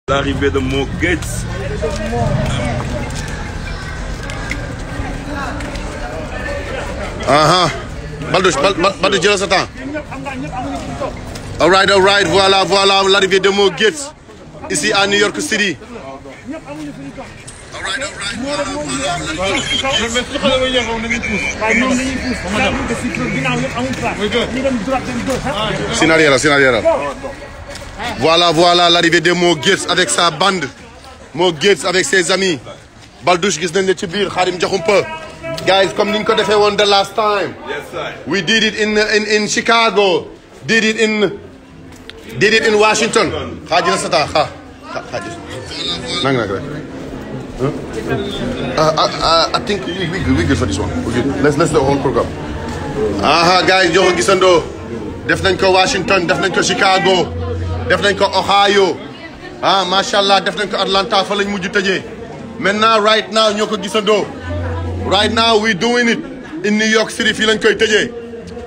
L'arrivée de Mo Gates. Baldouche, jëlal sa temps. All right, voilà l'arrivée de Mo Gates ici à New York City. All right. Sinariera. Voilà l'arrivée de Mo Gates avec sa bande. Mo Gates avec ses amis. Baldouche gis nañ la ci biir Khadim Diakhoumpa. Guys, comme niñ ko defee woon the last time. Yes, sir. We did it in Chicago. Did it in Washington. Xaaji na sa temps xaaji. Nang rek. I think we good for this one. Okay. Let's the whole program. Guys, ñoo ko gisandoo. Def nañ ko Washington, def nañ ko Chicago. def nañ ko Ohio macha allah def nañ ko Atlanta fa lañ mujj tëjee maintenant right now ñoo ko gisandoo right now we doing it in New York City fii lañ koy tëjee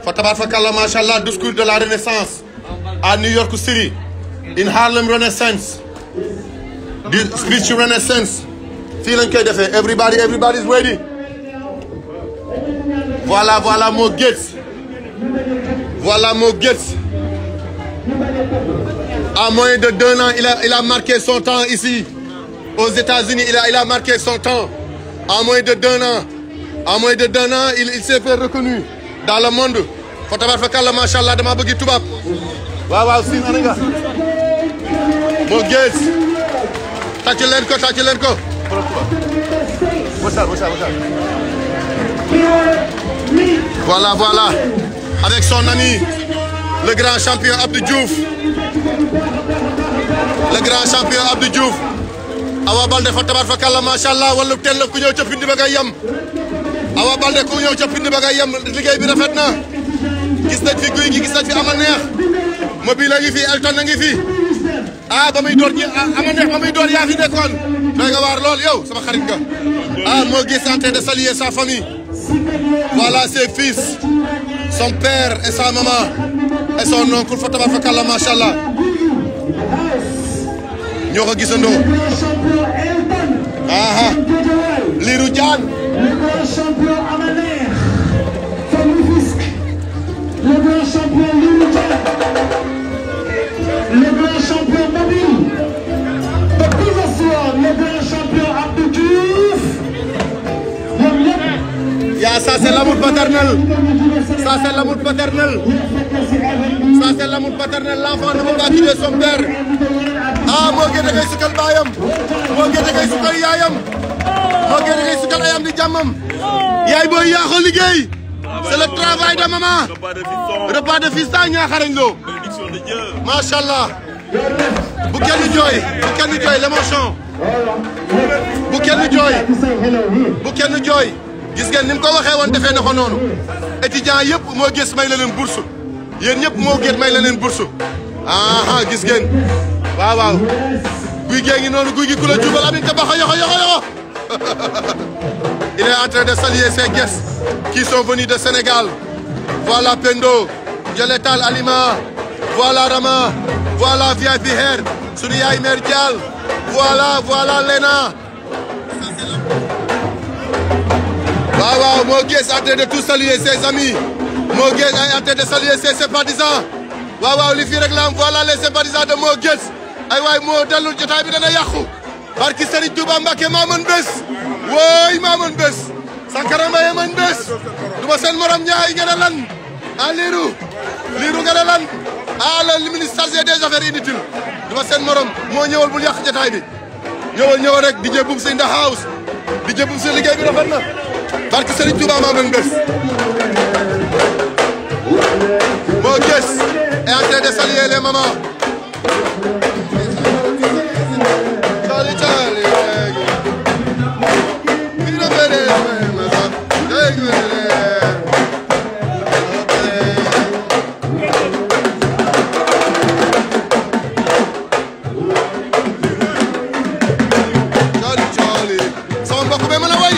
fa tabaarkalla macha allah discours de la Renaissance à New York City in Harlem Renaissance the spiritual Renaissance fii lañ koy defee everybody's ready voilà Mo Gates à moins de 2 ans, il a marqué son temps ici, aux États-Unis. Il a marqué son temps. À moins de 2 ans, il s'est fait reconnu dans le monde. Fa tabaarkalla macha allah dama bëgg tubaab. waaw siin ana nga. Mo Gates. tàcc leen ko. Voilà. Avec son ami, le grand champion Abdou Diouf. Awa Baldé fa tabaarkalla macha allah wala teel la ku ñëw ca pindi ba ngay yem. Awa Baldé ku ñëw ca pindi ba ngay yem liggéey bi rafet na. Gis nañ fi guy gi gis nañ fi ama neex. Mobile a ngi fi Elton a ngi fi. ba muy door ama neex ba muy door yaa fi nekkoon. doy nga waar lool yow sama xarit nga. Mo Gates en train de saluer sa famille. Voilà ses fils, son père et sa maman et son oncle fa tabaarkalla macha allah. ñoo ko gisandoo. Lirou Diane. Le grand champion Amaner. Le grand champion Lirou Diane. Le grand champion Mobile. Depuis ce soir, le grand champion Abdou Diouf. Ça c'est l'amour paternel. L'enfant ne peut pas quitter son père. Mo Gates da ngay sukkal baayam. Mo Gates da ngay sukkal yaayam. Mo Gates da ngay sukkal ayam di jàmmam. yaay booy yaa ko liggéey. C'est le travail de maman. Repas de fiston ñaaxarañ loo. macha allah. bu kenn jooy l'émotion. bu kenn jooy. gis ngeen ni mu ko waxee woon defee na ko noonu. étudiants yëpp Mo Gates may la leen bourse. yéen ñëpp Mo Gates may la leen bourse. gis ngeen. waaw guy gee ngi noonu guy gi ku la jubal amin te baxa yoxo il est en train de saluer ses guests qui sont venus de Sénégal. Voilà Pendo, Jaletal Alima, voilà Rama, voilà VIP Hair, sunu yaay Mère Dial, voilà Lena. Mo Gates est en train de tout saluer ses amis. Mo Gates est en train de saluer ses sympathisants. li fi rek la am voilà les sympathisants de Mo Gates. ay waay moo dellul jotaay bi dana yàqu barki Serigne Touba Mbacké maa mën bés wooy maa mën bés Sankara Mbaye mën bés duma seen morom ñaay ngeen a lan liiru ngeen a lan le ministre chargé des affaires inutiles duma seen morom moo ñëwal bul yàq jotaay bi ñëwal rek DJ Boubs in the house DJ Boubs liggéey bi rafet na barki Serigne Touba maa mën bés Mo Gates est en train de saluer les mamans. sama mbokk be mën a way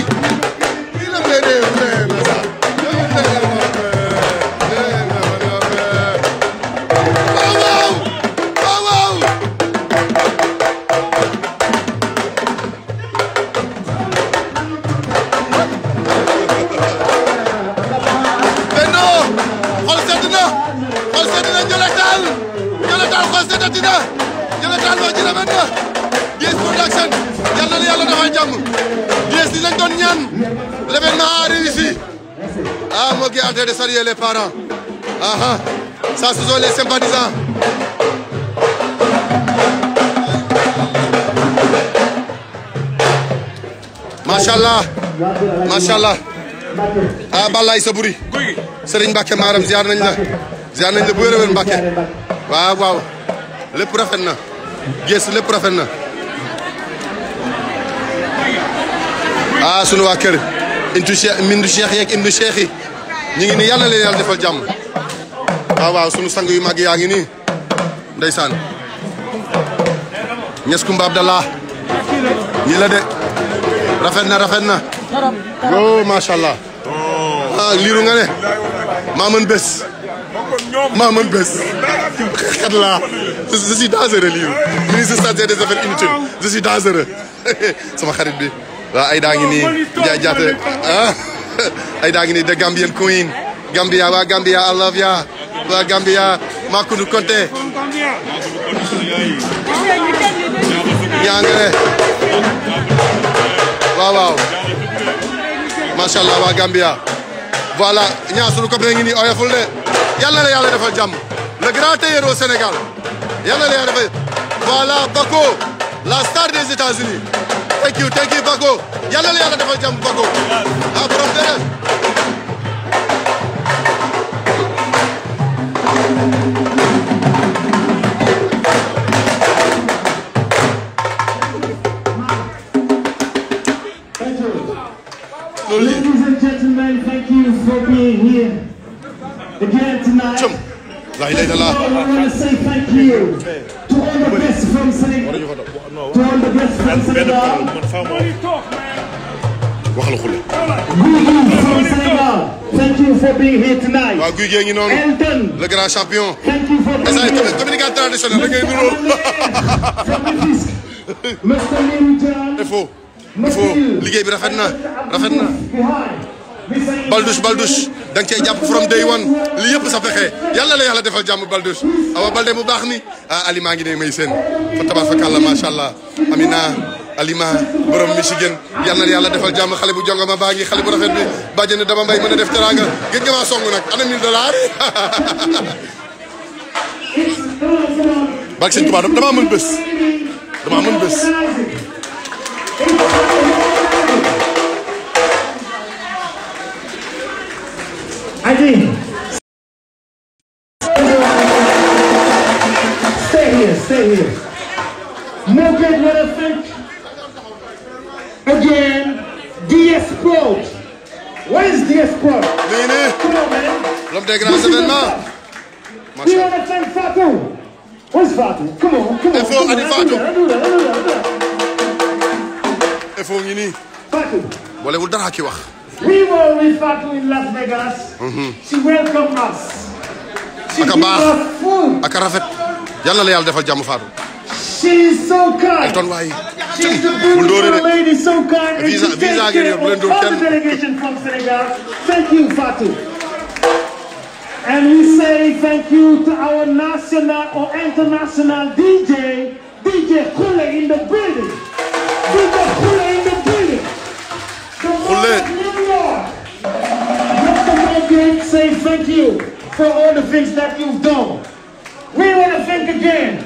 rafet na Guiss Production yàlla na yàlla defal jàmm Guiss li lañ doon ñaan l'événement a réussi ah moo ngi en train de saluer les parents ah ça ce sont les sympathisants machallah machallah ah Balaye sa buri Serigne Mbacke Maram ziar nañ la bu wér-wér Mbacke waaw waaw lépp rafet na Guiss lépp rafet na ah sunu waa kër intu cheikh mindu cheikh yeeg indu cheikh yi ñu ngi nii yàlla leen yàlla defal jàmm waaw waaw sunu sang yu mag yaa ngi nii ndeysaan Niass Koumba Abdallah ñi la de rafet na oh macha allah ah liiru nga ne maa mën bés xat laa je suis dangereux liiru ministre chargé des affaires inutiles je suis dangereux sama xarit bi waaw ay daa ngi nii Ndiaye Diaté ah ay daa ngi nii de Gambian Queen Gambia waa Gambia I love ya waa Gambia Makoudou Konté ñaangale waaw macha allah waa Gambia voilà ñaa sunu copain ngi nii oyoful de yàlla na yàlla defal jàmm le grand tailleur au Sénégal yàlla na yàlla defal voilà Bako la star des États-Unis thank you Bako yàlla na yàlla defal jàmm Bako ah borom dere Ladies and gentlemen, thank you for being here again tonight. La ilaha illallah. I want to say thank you to all the guests from Senegal. waxal xule. From Senegal, thank you for being here tonight. waaw guy gee ngi noonu. Elton, le grand champion. thank you for being here. communicateur traditionnel da ngay nuroo. From the Fisk, Mr. Liru John. il faut liggéey bi rafet na. Baldouche da nga cee jàpp from day one li yëpp sa fexe yàlla la yàlla defal jàmm Baldouche awa Balde mu baax ni ah Ali maa ngi ne may seen fa tabaarkalla macha allah Amina Alima borom Michigan yàlla na yàlla defal jàmm xale bu jongoma baa ngi xale bu rafet bi bàjjene dama mbay mën a def teraanga gën nga maa song nag ana $1000 barke Sëñ Tuubaa damaa mën bés Adi, stay here. Morgan, what I think again, DS Sport. What is DS Sport? Come on, man. L'homme des grands événements. We want to thank Fatou. Where's Fatou? Come on. Info, Adi Fatou. Info ngi nii. Fatou. Boolewul dara ki wax. We were with Fatou in Las Vegas. She welcomed us. She gave us food. Ak rafet. Yàlla la yàlla defal jàmm Fatou. She's so kind. Elton waay. She's the beautiful lady, so kind. And she takes care of all the delegation from Senegal. Thank you, Fatou. And we say thank you to our national or international DJ Kule in the building. DJ Kule in the building. Kule. Mr. Morgan, say thank you for all the things that you've done. We want to thank again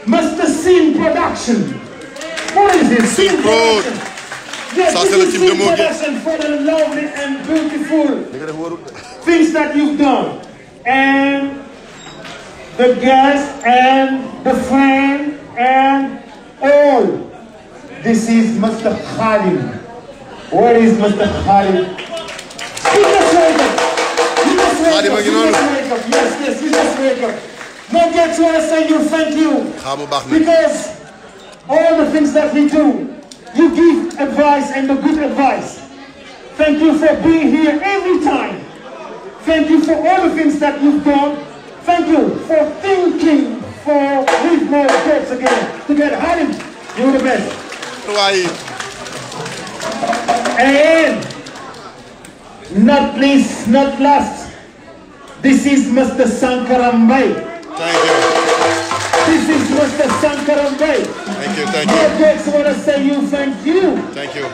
Mr. Scene Production. What is it? Scene Prod. Yes, Ça, c'est le team de Morgan. For the lovely and beautiful things that you've done. And the guests and the friend and all. This is Mr. Khalid. Where is Mr. Khalid? He just wake up. Yes, he just wake up. Morgan, I want to say you thank you. Because all the things that we do, you give advice and the good advice. Thank you for being here every time. Thank you for all the things that you've done. Thank you for thinking for these more steps again. Together, Halim, you're the best. And not least, not last, this is Mr. Sankaram Bhai. Thank you. This is Mr. Sankaram Bhai. Thank you. More Gates want to say you thank you. Thank you.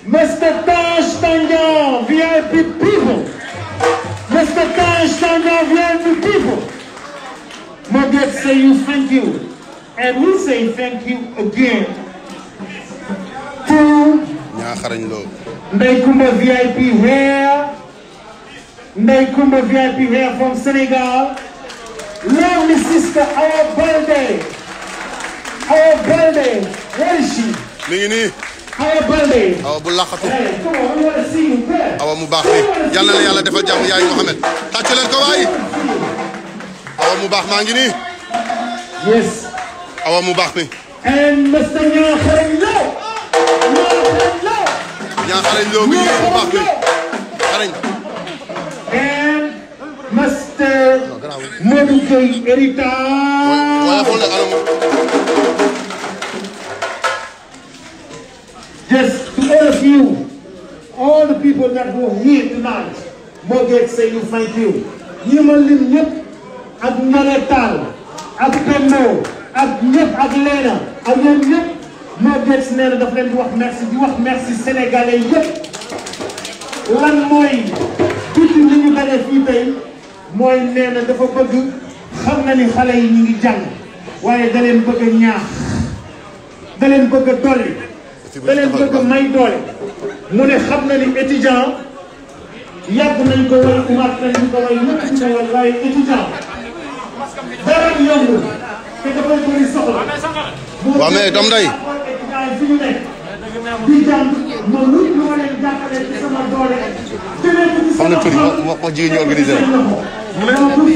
Mr. Taj Tandian, VIP people. Mr. Taj Tandian, VIP people. More Gates say you thank you. And we say thank you again to Ndeye Coumba VIP hair. Ndeye Coumba VIP hair from Senegal. Lovely sister, our birthday. Our birthday. Where is she? Our birthday. Awa bu laqatu. Hey, come on, we want to see you there. Awa mu baax mi yal na la yàlla defal jàmm yaay Mohamed tàccu leen ko waay. Awa mu baax maa ngi nii. Yes. Awa mu baax mi. And Mr. Niakharañ Lo. Niakharañ Lo mi ngi nii mu baax mi. Xarañ. And Mr. Modou Gueye héritage. Yes, to all of you, all the people that were here tonight, Mo Gates say you thank you. ñi ma lim ñëpp ak Naretal ak Pendo ak ñëpp ak Lena ak ñoom ñëpp Mo Gates nee na daf leen di wax merci sénégalais yëpp. lan mooy tuuti li ñu daje fii tey mooy nee na dafa bëgg xam na ni xale yi ñu ngi jàng waaye da leen bëgg a ñaax da leen bëgg a dolli da leen bëgg a may doole mu ne xam na ni étudiant yàgg nañ ko way umaat nañ ko way ñëpp ñu ko way waaye étudiant dara yomb te dafay bëri soxla. waaw mais doom day étudiant yi fi ñu nekk di jàng ma lu ma leen jàppale ci sama doole jëlee ko ci sama xam ma jigéen ñu organisé la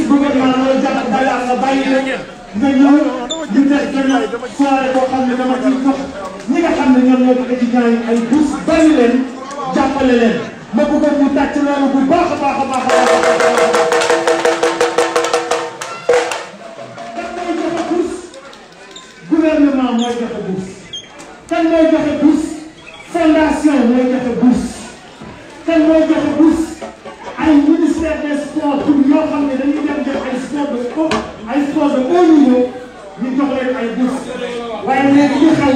gouvernement mooy jàpp dara nga bàyyi leen nga ñëw ñu def benn soirée boo xam ne dama ci jox ñi nga xam ne ñoom ñoo di étudiants yi ay bourse bari leen jàppale leen ma bëggoon ñu tàcc loolu bu baax a baax a baax a baax. kan mooy joxe bourse gouvernement mooy joxe bourse kan mooy joxe bourse fondation mooy joxe bourse kan mooy joxe bourse ay ministère des sports pour ñoo xam ne dañuy dem def ay sport de haut niveau ñu jox leen ay bourse waaye léegi li xew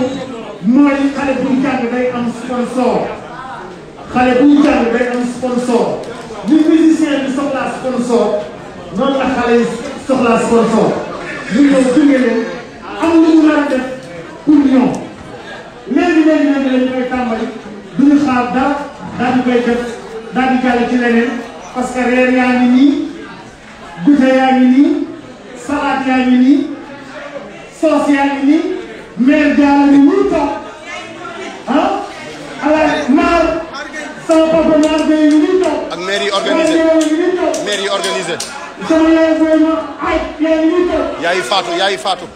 mooy xale buy jàng day am sponsor xale buy jàng day am sponsor ni musicien bi soxlaa sponsor noonu la xale yi soxlaa sponsor ñu ñëw jóge leen am lu mu war a def pour ñoom léegi lañu koy tàmbali duñu xaar dara daal di koy def daal di jàll ci leneen parce que reer yaa ngi nii goûter yaa ngi nii salade yaa ngi nii sauce yaa ngi nii mère Diallo ni muy toog ah ala maar sama papa maar Gueye ni muy toog. ak maire yi organisé maire yi organisé. sama yaay booy ma ay yaa ngi muy toog. yaay faatu.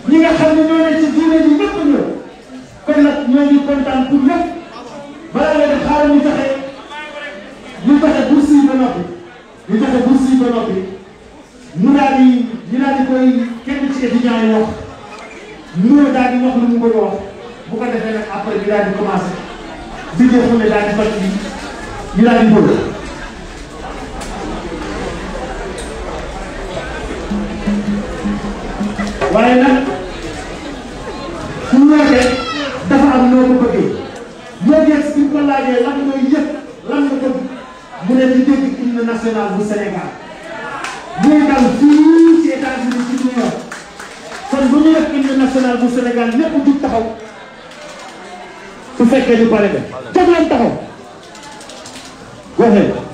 ñi nga xam ne ñoo ne ci diine ji ñëpp ñëw kon nag ñoo ngi kontaan pour ñëpp balaa nga def xaaral ñu joxe bourse yi ba noppi ñu daal di koy kenn ci étudiants yi wax ñu daal di wax lu mu bëgg a wax bu ko defee nag après bi daal di commencé di jox ne daal di fàttali ñu daal di bëgg. waaye nag su ñu wootee dafa am noo ko bëggee Mo Gates bi ko laajee lan mooy yëpp lan nga bëgg mu ne di dégg hymne national bu Sénégal muy dal fii ci États-Unis ci New York kon bu ñu def hymne national bu Sénégal ñëpp jug taxaw su fekkee du pare de jóg leen taxaw waxee.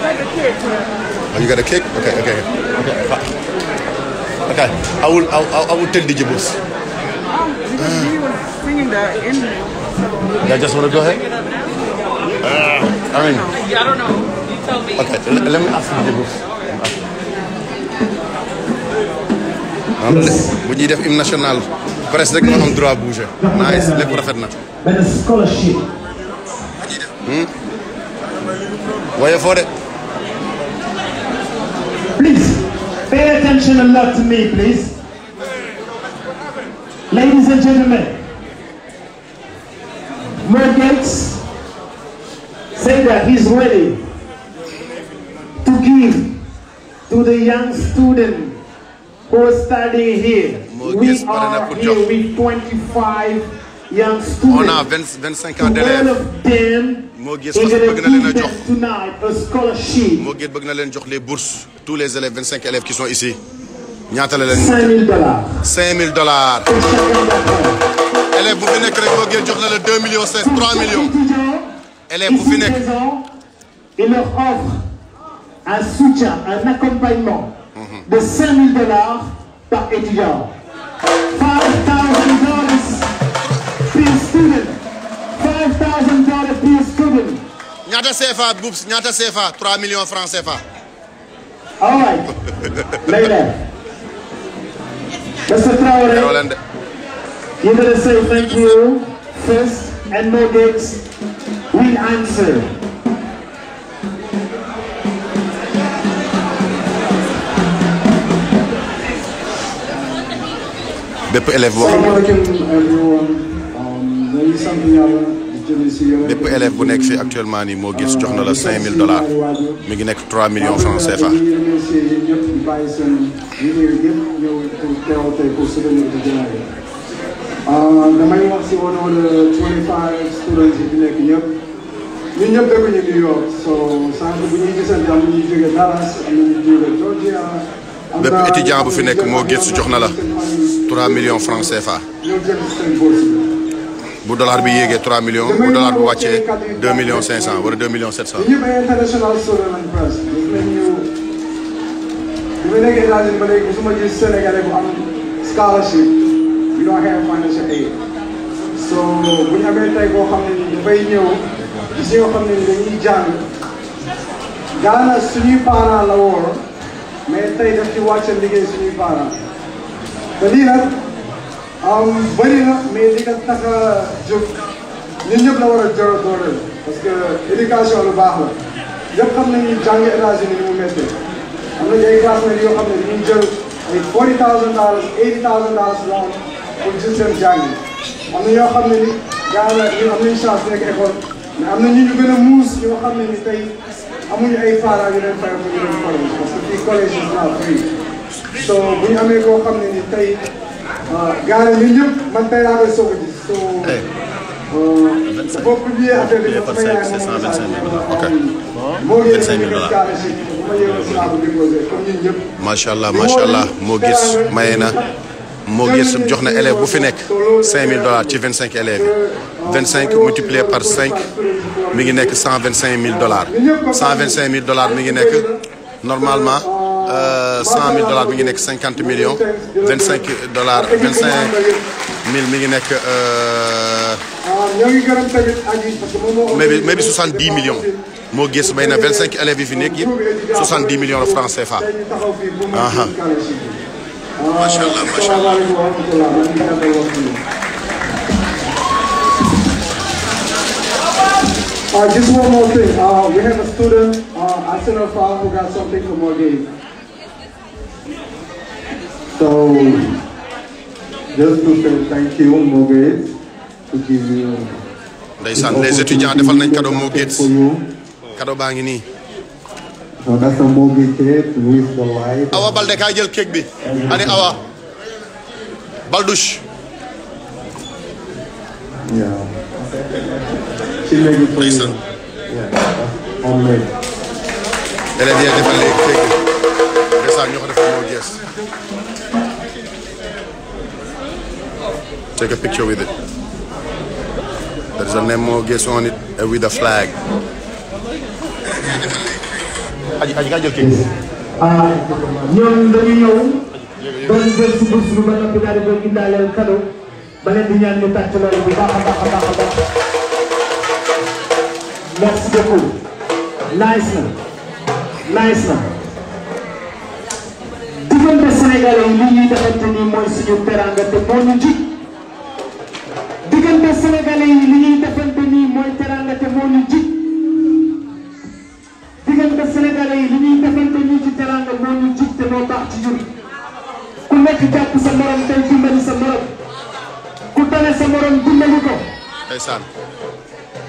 Oh, you got a cake? Okay. Okay. I will tell DJ Boss. Because he was singing the ending. You just want to go ahead? I mean. I don't know. You tell me. Okay, let me ask DJ Boss. bu ñuy def hymne national presque rek moo am droit bouger. Nice lépp rafet na. benn scholarship. waaye foo de. Please pay attention a lot to me, please. Ladies and gentlemen, Mo Gates said that he's ready to give to the young student who are studying here. We are here with 25 young students. On a 25 ans d'élèves. All of them Mo Gates bëgg na leen a jox tonight a scholarship. Mo Gates bëgg na leen jox les bourses tous les élèves 25 élèves qui sont ici. ñaata la leen. $5,000. $5,000. élève bu fi nekk rek Mo Gates jox na la 2 millions 3 millions. élève bu fi nekk. Il leur offre un soutien, un accompagnement de $5,000 par étudiant. $5,000 per student. $5,000 per student. ñaata CFA boubs ñaata CFA 3 millions francs CFA. All right. Later. Mr. Traoré, you're going to say thank you first, and Mo Gates will answer. bépp élève boo bépp élève bu nekk fii actuellement nii Mo Gates jox na la $5,000 mi ngi nekk 3 millions francs CFA. damay wax si woon 25 students yi fi nekk ñëpp ñun ñëpp dëkkuñu New York so sànq bu ñuy gisante am ñu jóge Dallas am ñu jóge Georgia. bépp étudiant bu fi nekk Mo Gates jox na la 3 millions francs CFA. bu dollar bi yéegee 3 millions bu dollar bi wàccee 2 millions 500 wala 2 millions 700. ñëpp ay international student lañ presque gis nañu bu ma nekkee États-Unis ba léegi gisuma gis Sénégalais bu am scholarship. We don't have financial aid. So bu ñu amee tey boo xam ne nii dafay ñëw gis nga xam ne ni dañuy jàng Ghana suñuy parents la woon mais tey daf ci wàcce liggéey suñuy parents te lii nag bëri na mais li nga tax a jóg ñun ñëpp la war a jor dooleel parce que éducation lu baax la ñëpp xam nañu jàng États-Unis ni mu méttee am nañu ay classemates yoo xam ne dañuy jël ay $40,000 $80,000 loan pour jël seen jàng am na ñoo xam ne ni Ghana ñu am nañu chance nekk école mais am na ñu gën a muus ñoo xam ne ni tey amuñu ay parents yu leen fay pour ñu dem collège parce que fii collège is not free so bu ñu amee koo xam ne ni tey Ghana ñun ñëpp man tey laa koy soog a gis so boo publié affaire bi sama yaay moom macha allah Mo Gates maye na Mo Gates jox na élève bu fi nekk $5,000 ci 25 élèves yi 25 multiplié par 5 mi ngi nekk $125,000 $125,000 mi ngi nekk normalement $100,000 mi ngi nekk 50 millions $25,000 $25,000 mi ngi nekk maybe 70 millions Mo Gates may na 25 élèves yi fi nekk yëpp 70 millions de francs CFA. macha allah. Just one more thing. We have a student, Arsenal Fall, who got something from Mo Gates. So, just to say thank you, Mo Gates, to give you. Ndeysaan les étudiants defal nañ cadeau Mo Gates. Cadeau baa ngi nii. So that's a Mo Gates cake with the light. Awa Balde kaay jël cake bi. Ani Awa. Baldouche. Yeah. She made it for you. Yeah. Homemade. Elle est bien defal les cake bi. ndeysaan ñoo ko def Mo Gates. Take a picture with it. There is a name Mo Gates on it with a flag. Aji ka jël kii. ñoom dañu ñëw doon jël si bourse bi ba noppi daal di koy indaaleel cadeau ba leen di ñaan ñu tàcc loolu bu baax a baax a baax a baax. Merci beaucoup. Nice na. Nice na. diggante Sénégalais yi li ñuy defante nii mooy suñu teranga te moo ñu ji. diggante Sénégalais yi li ñuy defante nii mooy teranga te moo ñu ji. diggante Sénégalais yi li ñuy defante nii ci teranga moo ñu ji te moo baax ci ñun. ku nekk jàpp sa morom tey dimbali sa morom. ku tane sa morom dimbali ko. ndeysaan.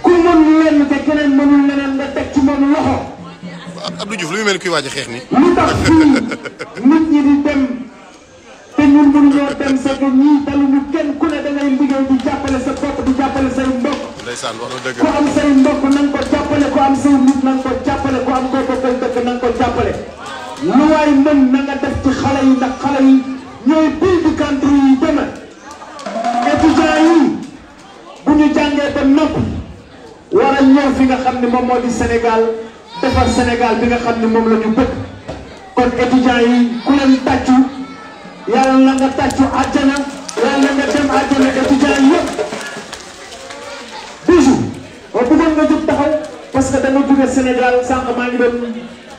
ku mën lenn te keneen mënul leneen nga teg ci moom loxo. Abdou Diouf lu muy mel kuy waaj a xeex ni. lu tax fii nit ñi di dem te ñun mënuñoo dem c'est que ñii daluñu kenn ku ne da ngay liggéey di jàppale sa bopp di jàppale say mbokk. ndeysaan wax na dëgg. ku am say mbokk na nga ko jàppale ku am say nit na nga ko jàppale ku am koo bokkal dëkk na nga ko jàppale. lu waay mën na nga def ci xale yi ndax xale yi ñooy build country yi deme. étudiants yi bu ñu jàngee ba noppi war a ñëw fi nga xam ne moom moo di Sénégal. defar Sénégal bi nga xam ne moom la ñu bëgg kon étudiants yi ku leen tàccu yàlla na nga tàccu àjjana yàlla nga dem àjjana étudiants yi yëpp. Bijou waaw bëggoon nga jóg taxaw parce que da nga jóge Sénégal sànq maa ngi doon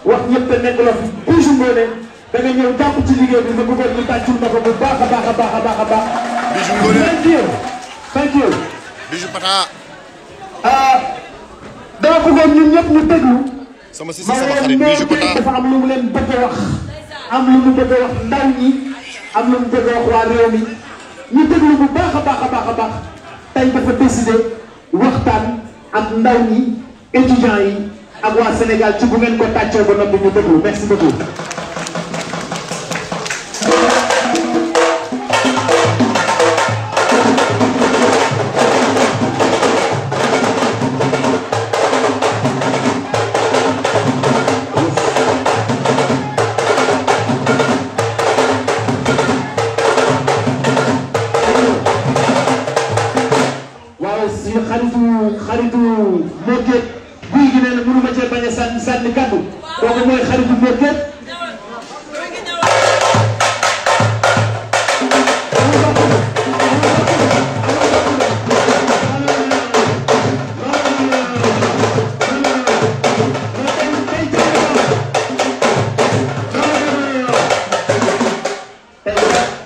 wax ñëpp te nekk la fi Bijou Ngoné da nga ñëw jàpp ci liggéey bi ma bëggoon ñu tàccul na ko bu baax a baax a baax a baax a baax. Bijou Ngoné thank you thank you. Bijou Pata. dama bëggoon ñun ñëpp ñu déglu. sama si sama xarit Bijou Pata dafa am lu mu leen bëgg a wax am lu mu bëgg a wax ndaw ñi am lu mu bëgg a wax waa réew mi ñu déglu bu baax a baax a baax a baax tey dafa décidé waxtaan ak ndaw ñi étudiants yi ak waa Sénégal ci bu ngeen ko tàccoo ba noppi ñu déglu merci beaucoup. xaritu Mo Gates guy gi nee na mënu ma cee bañ a sànni kàddu kooku mooy xaritu Mo Gates.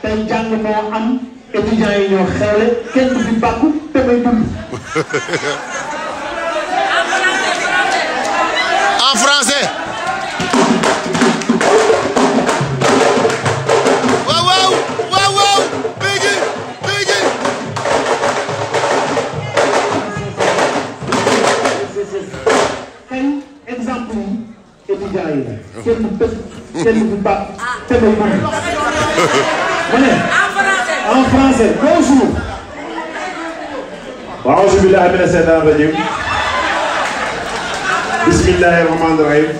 tey jàng moo am étudiants yi ñoo xewle kenn du fi bàkku te may dund. En français. Waaw waaw waaw waaw Biggi Biggi. tey exemple yi étudiants yi la. kenn du tëj kenn du baax te may mën. ma ne en français bonjour. A'uuzu billaahi mina shaytaani rajiim. Bismillaahi rahmaani rahiim.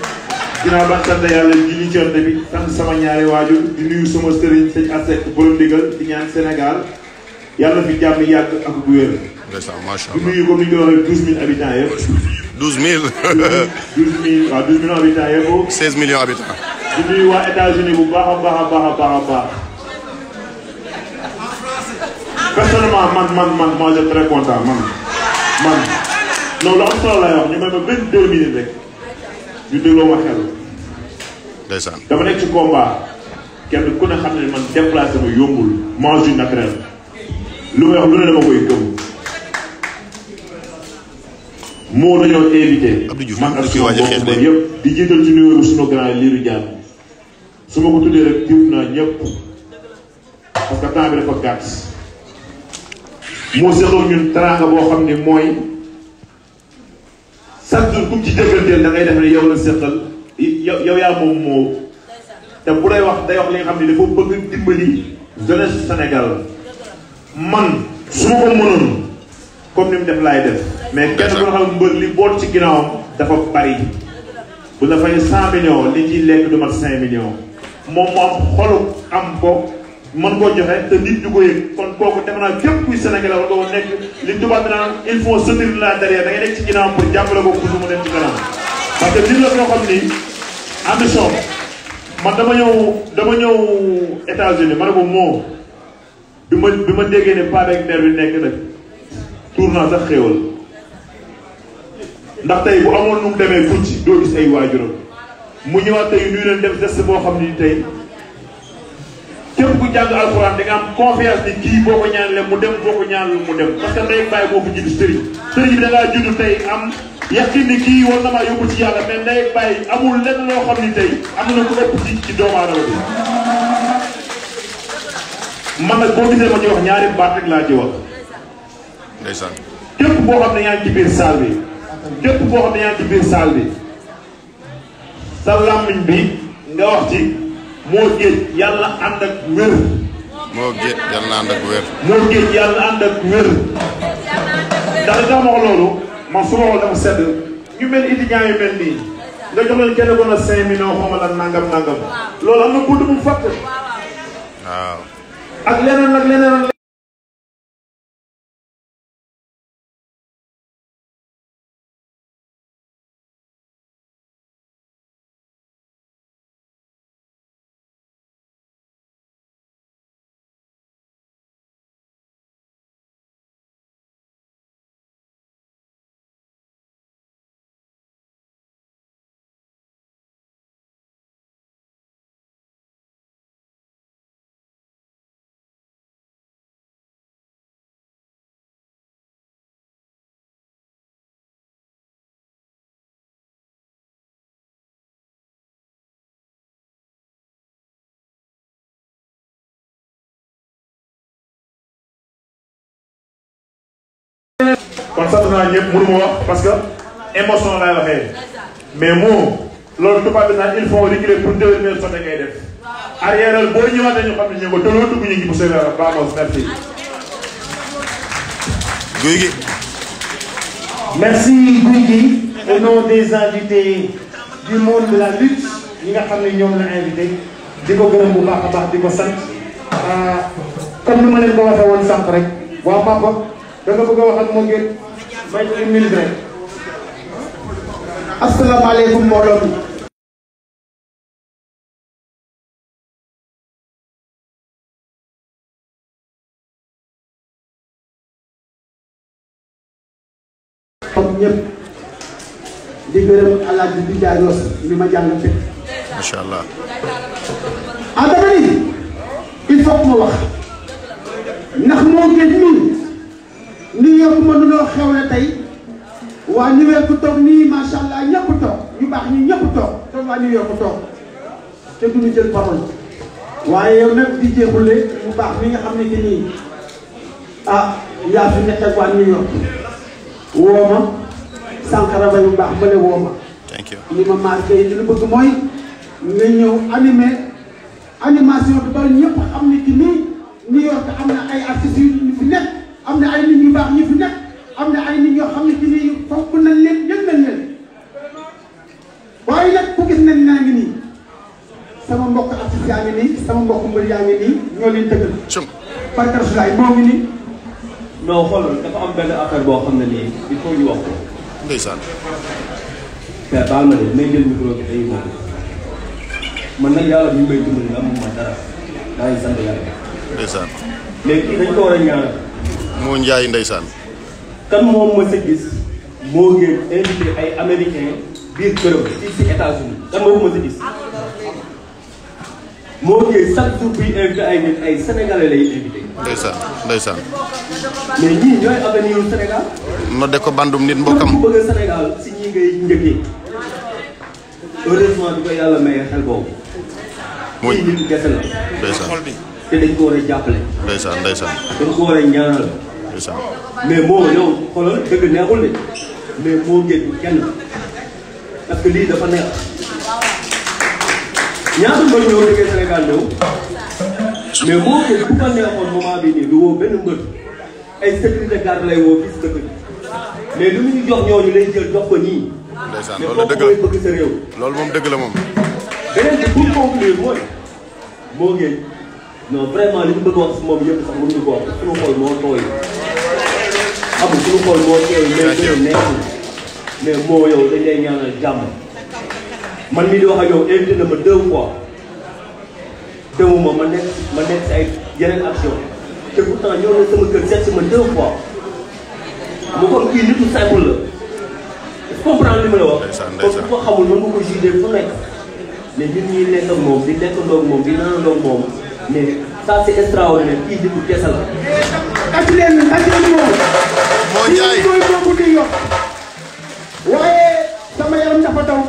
ginnaaw ba sant yàlla julli ci Yonent bi sant sama ñaari waajur di nuyu sama sëriñ sëñ Asek borom ndigal di ñaan Sénégal yàlla fi jàmm yàgg ak bu wér. macha di nuyu comme ni ñu ko waxee 12000 habitants yëpp. 12000. 12000 waaw 12 millions habitants yëpp. 16 millions habitants. di nuyu waa États-Unis bu baax a baax a baax a baax a baax. personnellement man moi je suis très content man non lu am solo lay wax ñu may ma 22 minutes rek ñu dégloo ma xel. ndeysaan. dama nekk ci combat kenn ku ne xam ne man déplacé ma yombul mange du naturel lu may wax lu ne dama koy gëm. moo dañoo invité. Abdou Diouf man ak kii waaj a xeex de yëpp di jiital ci numéro bi sunu grand Lirou Diane su ma ko tuddee rek jiw naa ñëpp parce que temps bi dafa gàtt. moo seqoon ñun teraanga boo xam ne mooy chaque jour ku ci jëkkanteel da ngay def ne yow la seqal yow yaa moom moo te bu lay wax day wax li nga xam ne dafa bëgg dimbali jeunesse Sénégal man su ma ko mënoon comme ni mu def laay def mais kenn ku xam mbër li boot ci ginnaawam dafa bari bu la fay 100 millions li ciy lekk du mat 5 millions moom moo am xolu am ko mën koo joxe te nit ñu ko yëg kon kooku defe naa képp kuy Sénégalais war nga ko nekk li tubaab bi naan il faut soutenir la derrière da ngay nekk ci ginnaaw pour jàppale ko pour mu dem ci kanam parce que nit la koo xam ni ambition man dama ñëw États-Unis ma ne ko moo bi ma déggee ne paa beeg mère bi nekk nag tournant sax xéewal ndax tey bu amoon nu mu demee tuuti doo gis ay waajuram mu ñëwaat tey nuyu leen def geste boo xam ni tey képp ku jàng alxuraan da nga am confiance ni kii boo ko ñaanalee mu dem boo ko ñaanal mu dem parce que ndey bàyyi boo ko jiitu sëriñ bi da ngaa judd tey am yaqin ni kii war na maa yóbbu ci yàlla mais ndey bàyyi amul lenn loo xam ni tey am na ko ëpp ci doomu aadama bi man nag boo gisee ma ci wax ñaari baat rek laa ci wax. ndeysaan. képp boo xam ne yaa ngi ci biir saal bi képp boo xam ne yaa ngi ci biir saal bi sa làmmiñ bi nga wax ci moo géej yàlla ànd ak wér. moo géej yàlla ànd ak wér. moo géej yàlla ànd ak wér. ndax li tax ma wax loolu man su ma xool dafa sedd ñu mel étudiants yu mel nii nga jox leen kenn ko na 5 millions xaw ma la nangam loolu am na bunt bu fàtte. waaw. ak leneen ak leneen. kon sant naa ñëpp mënu ma wax parce que émotion laay waxee mais moom loolu tubaab bi naan il faut reculer pour devenir sotte ngay def arrière boo ñëwaatee ñu xam ne ñu ko tëloo dugg ñu ngi bu sévère vamos merci. Guy gi. Merci Guy gi au nom des invités du monde de la lutte ñi nga xam ne ñoom la invité di ko gërëm bu baax a baax di ko sant comme ni ma leen ko waxee woon sànq rek waa Papa da nga bëgg a wax ak moo gën may ko 1 minute rek. asalaamaaleykum mbooloo mi. comme ñëpp di gërëm Alaaji bi Ndiaye Ross li ma jàng fekk. macha allah. ah dama ni il faut que ma wax ndax moo gën nii New York ma dunoo xewle tey waa New York toog nii macha allah ñëpp toog ñu baax ñi ñëpp toog te waa New York toog te duñu jël parole waaye yow nag di jéexule mu baax mi nga xam ne que nii ah yaa fi nekk ak waa New York woo ma Sankara Ba yu baax bële woo ma. thank you. li ma marqué li lu bëgg mooy nga ñëw animation bi ba ñëpp xam ne que nii New York am na ay artistes yu fi nekk am na ay nit ñu baax ñu fi nekk am na ay nit ñoo xam ne que nii fonk nañ leen yëg nañ leen waaye nag ku gis nañ naa ngi nii sama mbokk artistes yaa ngi nii sama mbokk mbër yaa ngi nii ñoo leen tëggal. barka Rasulaay moo ngi nii. non xoolal dafa am benn affaire boo xam ne nii il faut ñu wax ko. ndeysaan. mais baal ma de may jël micro bi ay moom man nag yàlla bi ñu may dimbali nga amul ma dara daa ngi sant yàlla. ndeysaan. léegi dañ ko war a ñaanal. moo njaay ndeysaan. kan moom ma sa gis moo ngeen invité ay américain biir këram fii si États-Unis kan moo ko ma sa gis moo ngeen chaque jour buy invité ay nit ay sénégalais lay invité. ndeysaan ndeysaan. mais ñii ñooy avenir u Sénégal. nodde ko bandum nit mbokkam. ku bëgg Sénégal si ñii ngay njëkkee heureusement bi ko yàlla maye xel boobu. muy kii nit gese la. ndeysaan. te dañ ko war a jàppale. ndeysaan ndeysaan. dañ ko war a ñaanal. ndeysaan. mais moo yow xoolal dëgg neexul de mais moo ngeen kenn parce que lii dafa neex ñaata mbër ñëw jógee Sénégal ñëw mais moo ngeen bu ko neexoon moment bii nii du woo benn mbër ay sécurité garde lay woo fii si dëkk bi mais lu ñu jox ñooñu lay jël jox ko ñii. ndeysaan mais loolu kooku dëgg la mooy bëgg sa réew. loolu moom dëgg la moom. beneen bi pour conclure mooy moo gën non vraiment li ñu bëgg wax si moom yëpp sax mënuñu ko wax suñu xol moo tooy amul suñu xol moo tooy mais gën a neexul mais moo yow dañ lay ñaanal jàmm man mii di wax ak yow invité na ma 2 fois demuma ma nekk si ay yeneen action te pourtant ñëw na sama kër seet si ma 2 fois mu kon kii nitu simple la comprendre li ma la wax kon ku ko xamul mën nga ko jugé fu nekk mais ñun ñuy lekk ak moom di lekkandoo ak moom di naanandoo ak moom mais ça c'est extraordinaire kii nitu kese la. ak leen moom. moo jaay mooy boobu di yokk waaye sama yaram dafa daw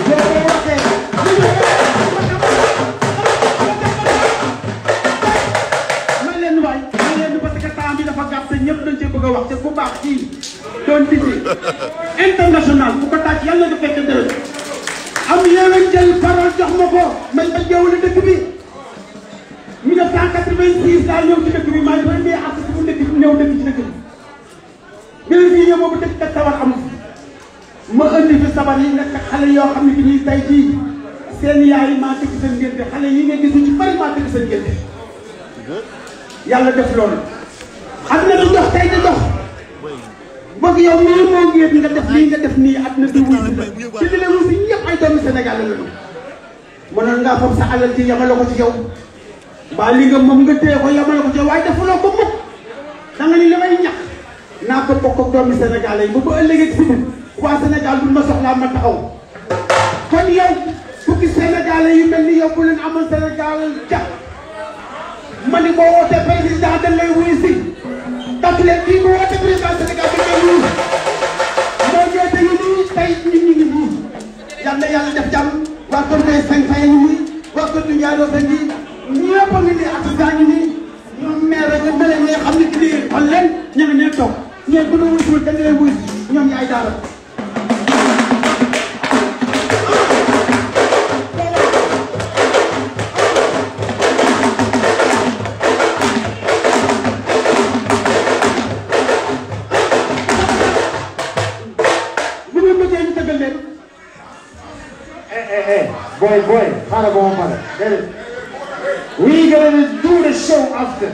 boo ko waxee man leen waay parce que temps bi dafa gàtt te ñëpp dañ cee bëgg a wax te bu baax kii doon bisi international bu ko tàcc yàlla nga fekk dërëm am yéen jël parole jox ma ko may ba jaww dëkk bi 1986 daa ñëw ci dëkk bi maa ngi premier artiste bu dëkk bi ñëw dëkk ci dëkk bi bi fii ñëw boobu dëkk kat sawar amul ma indi fi sabar yi nekk xale yoo xam ne bi ñuy tay jii seen yaay maa tëgg seen ngénte xale yi nga gisu ci bari maa tëgg seen ngénte yàlla def loolu xam ne du dox tey di dox bëgg yow mii moo ngeen nga def lii nga def nii àdduna bi wuy ci li la wuy ñëpp ay doomu Sénégal la ñu mënoon ngaa fam sa alal ci yamale ko ci yow mbaa li nga moom nga téye ko yamale ko ci yow waaye defuloo ko mukk da nga ni li may ñàkk naa ko bokk ak doomu Sénégal yi ba ba ëllëgee ci biir waa Sénégal bu ma soxlaa ma taxaw kon yow fukki Sénégalais yu mel ni yow bu leen amoon Sénégal jàpp ma ni boo wootee président dañ lay wuyu si takk leen kii bu wootee président Sénégal dañ lay wuyu moo ñeete yi nii tey nit ñi ngi nii yàlla yàlla def jàmm waa kër Ndeye Sane Faye ngi nii waa kër Ndiaye Faye ngi ñëpp a ngi nii artisan ngi nii ñoom maire nga mel ne xam ne kii xool leen ña nga nee toog ñoom bu ñu wuyu dañ lay wuyu ñoom yaay daara Boy, para go on, para. We gonna do the show after.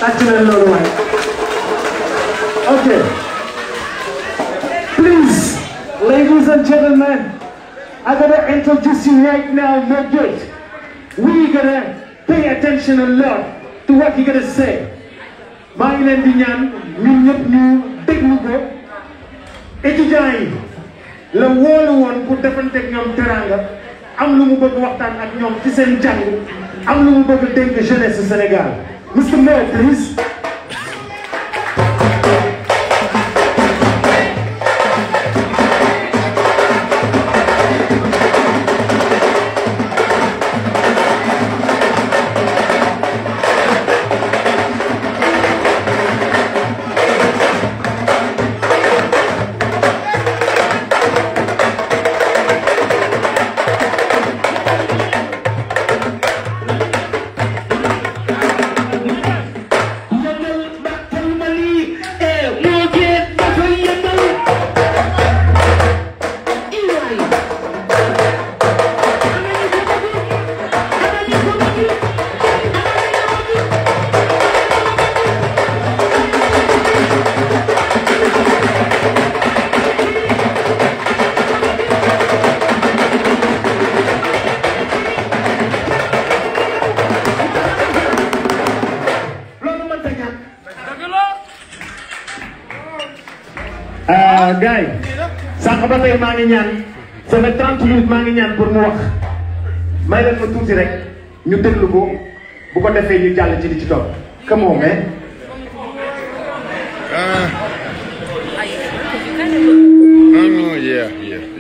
tàcc leen loolu waay Okay. Please, ladies and gentlemen, I gotta introduce you right now, Mo Gates. We gotta pay attention a lot to what he gonna say. maa ngi leen di ñaan ñun ñëpp ñu déglu ko étudiants yi la wóolu woon pour defanteeg ñoom teranga am lu mu bëgg waxtaan ak ñoom ci seen jàng am lu mu bëgg dénk jeunesse Sénégal. Mr. Mo, please. Gars yi sànq ba tey maa ngi ñaan ça fait 30 minutes maa ngi ñaan pour mu wax may leen ma tuuti rek ñu déglu ko bu ko defee ñu jàll ci li ci topp come on man.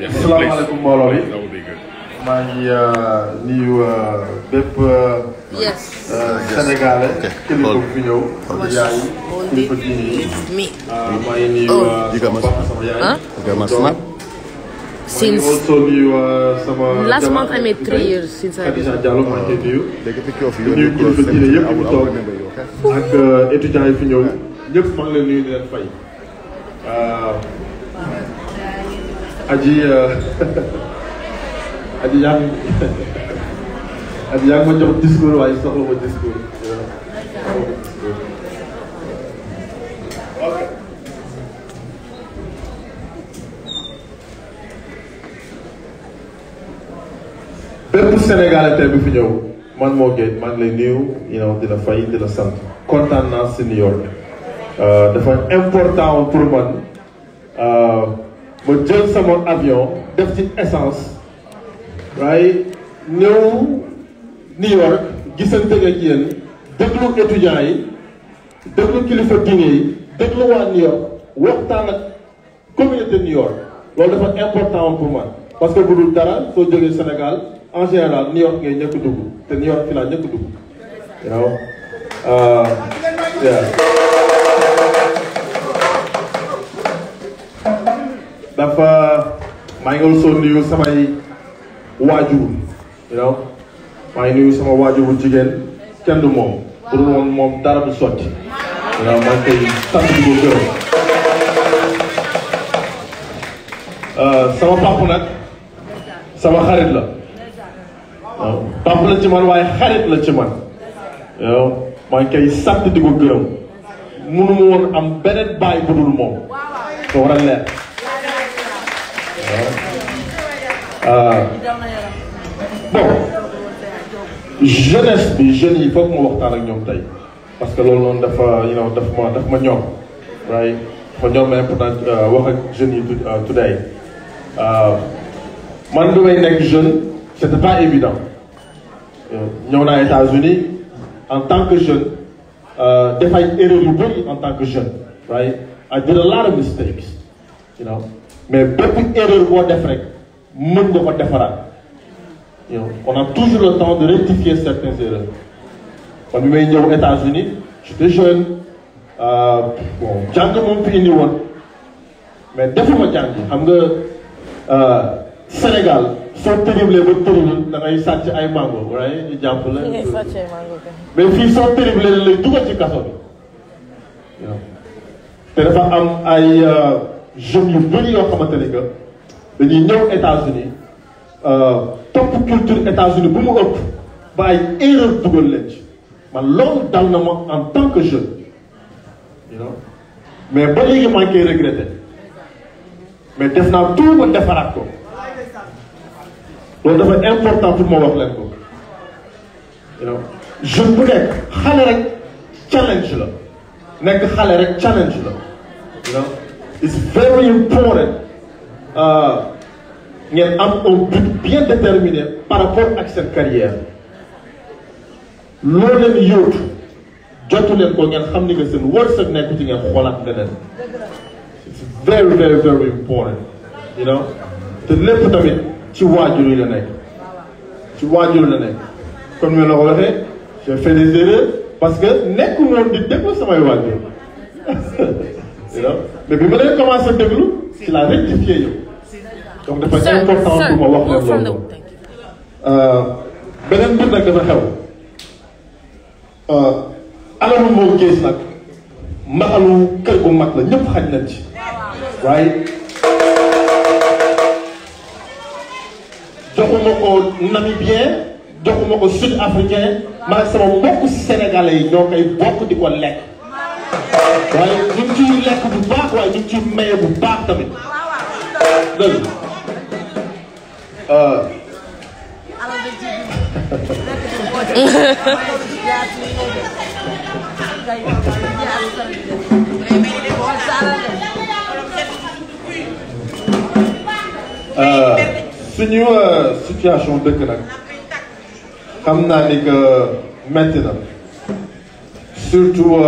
Asalaamaaleykum mbooloo yi maa ngi nuyu bépp Sénégalais kilifa bu fi ñëw sama yaay kilifa diine yi maa ngi nuyu sama papa sama yaay since last month I made 3 years since I Khadija Diallo maa ngi koy nuyu kilifa diine yëpp mu toog ak étudiants yi fi ñëw ñëpp maa ngi leen nuyu di leen fay Aji yaa ngi ma jox discours waaye soxla ma discours. ok. bépp Sénégalais tey bi fi ñëw man moo géej maa ngi lay nuyu di la fay di la sant kontaan naa si New York dafa important pour man. ma jël sama avion def ci essence waaye ñëw New York gisante ak yéen déglu étudiants yi déglu kilifa diine yi déglu waa New York waxtaan ak communauté New York loolu dafa important pour man parce que bu dul dara soo jógee Sénégal en général New York ngay ñëkk dugg te New York fi laa ñëkk dugg dafa maa ngi also nuyu samay waajur maa ngi nuyu sama waajur bu jigéen kenn du moom bu dul woon moom dara du sotti maa ngi koy sant di ko gërëm sama papa nag sama xarit la waaw papa la ci man waaye xarit la ci man maa ngi koy sant di ko gërëm mënu ma woon am beneen baay bu dul moom soo war a leer bon jeunesse bi jeunes yi foog ma waxtaan ak ñoom tey parce que loolu noonu daf ma ñor right ma ñor ma important wax ak jeunes yi today man bi may nekk jeune c'était pas évident ñëw naa États-Unis en tant que jeune def ay erreurs yu bëri en tant que jeune right I did a lot of mistakes mais bépp erreur boo def rek mën nga ko defaraat on a toujours le temps de rectifier certaines erreurs man bi may ñëw États-Unis j'étais jeune bon jàng moom fi indi woon mais defuma jàng xam nga Sénégal soo terrible ba terrible da ngay sàcc ay mango right ñu jàpp la mais fii soo terrible la lay dugal ci kaso bi te dafa am ay jeunes yu bëri yoo xamante ne que dañuy ñëw États-Unis topp culture États-Unis bu mu ëpp ba ay erreur dugal leen ci man loolu dal na ma en tant que jeune mais ba léegi maa ngi koy regretté mais def naa tout ba defaraat ko loolu dafa important pour ma wax leen ko jeune bu nekk xale rek challenge la nekk xale rek challenge la it's very important ngeen am un but bien déterminé par rapport ak seen carrière loo leen yóotu jotu leen ko ngeen xam ni que seen wërsëg nekku ci ngeen xoolaat leneen it's very very very important te lépp tamit ci waajur yi la nekk ci waajur la nekk comme ni ma la ko waxee j'ai fait des erreurs parce que nekku moom di déglu samay waajur mais bi ma leen commencé déglu ci la rectifié yow donc dafa important pour ma wax leen loolu beneen mbir nag dafa xew alalu moo gis nag mbaxalu kër gu mag la ñëpp xaj nañ ci waaye joxuma ko namibien joxuma ko sud africain man sama mbokku sénégalais yi ñoo koy bokk di ko lekk waaye ñu ngi ciy lekk bu baax waaye ñu ngi ciy maye bu baax tamit dëgg suñu situation dëkk nag xam naa ni que metti na surtout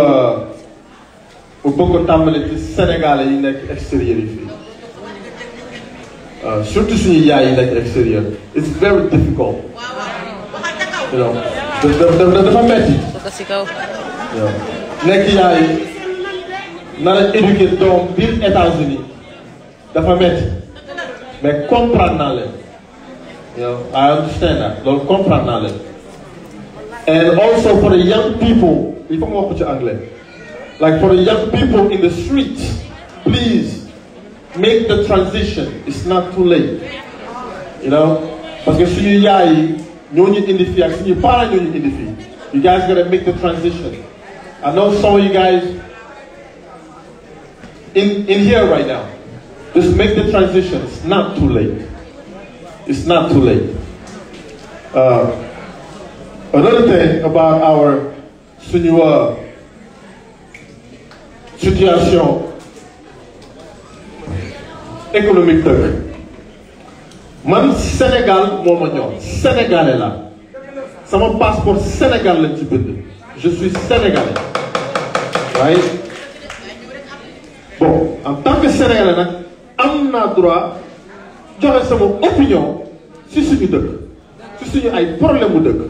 bu bëgg ko tàmbali ci Sénégalais yi nekk extérieur yi fii surtout suñu yaay yi nekk extérieur it's very difficult dafa metti nekk yaay nar a éduquer doom biir États-Unis dafa metti mais comprendre naa leen I understand that loolu comprendre naa leen and also for the young people il faut ma wax ko ci anglais like for the young people in the street please make the transition it's not too late parce que suñu yaay yi ñoo ñu indi fii ak suñu parents ñoo ñu indi fii you guys gotta make the transition I know some of you guys in here right now just make the transition it's not too late it's not too late another thing about our suñu situation économique dëkk man Sénégal moo ma ñor sénégalais la sama passeport Sénégal lañ ci bind je suis sénégalais waaye bon en tant que sénégalais nag am naa droit joxe sama opinion si suñu dëkk si suñu ay problème mu dëkk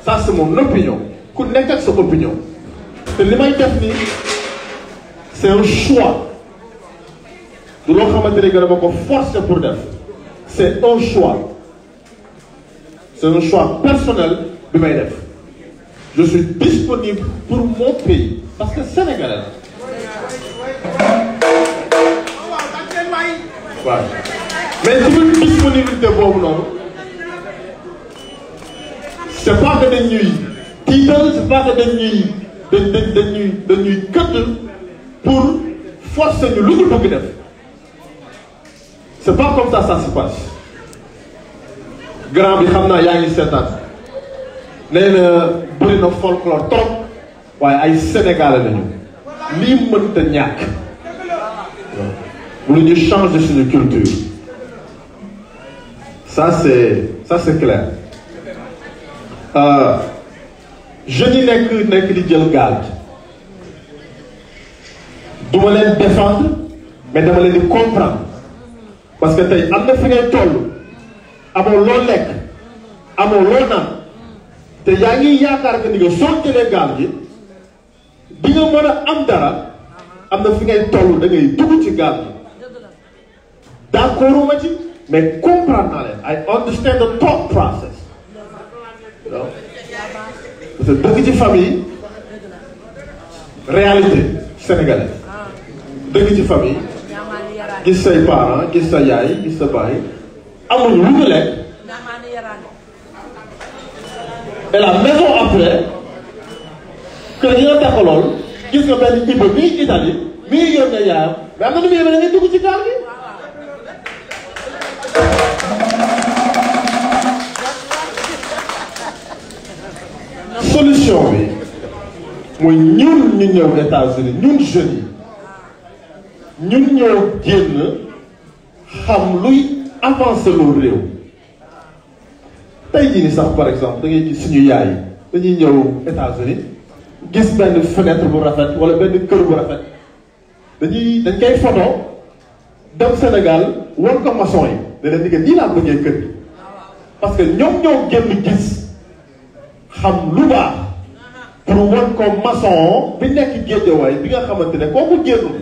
ça c'est mon opinion ku nekk ak sa opinion te li may def nii c'est un choix du loo xamante ne que dama ko forcer pour def c'est un choix personnel bi may def je suis disponible pour mon pays parce que sénégalais la waaw mais ci biir disponibilité boobu noonu c'est pas que dañuy tiital c'est pas que dañuy këtt pour forcer ñu lu ñu bëgg def c'est pas comme ça se passe grand bi xam naa yaa ngi seetaan nee na bëri na folklore trop waaye ay sénégalais lañu lii mënta ñàkk lu ñu changer suñu culture ça c'est clair jeunes yi nekk di jël gaal du ma leen défendre mais dama leen di comprendre parce que tey am na fi ngay toll amoo loo lekk amoo loo naan te yaa ngi yaakaar que ni nga soo jëlee gaal gi di nga mën a am dara am na fi ngay toll da ngay dugg ci gaal gi d'accord ma ci mais comprendre naa leen I understand the thought process parce que dëkk ci famille réalité sénégalaise dëkk ci famille gis say parents gis sa yaay gis sa baay amuñu lu ñu lekk et la maison après que ñi nga taxalool gis nga benn Iba mii Italie mii yónnee yaayam mais am na nu muy yéeme da ngay dugg ci gaal gi. solution bi mooy ñun ñu ñëw États-Unis ñun jeunes yi ñun ñoo génn xam luy avancer loo réew. tey jii ni sax par exemple da ngay gis suñu yaay dañuy ñëw États-Unis gis benn fenêtre bu rafet wala benn kër bu rafet dañ koy photo dem Sénégal wan ko maçon yi da leen di nii laa bëggee kër gi parce que ñoom ñoo génn gis xam lu baax pour wan ko maçon bi nekk Guédiawaye bi nga xamante ne kooku génnul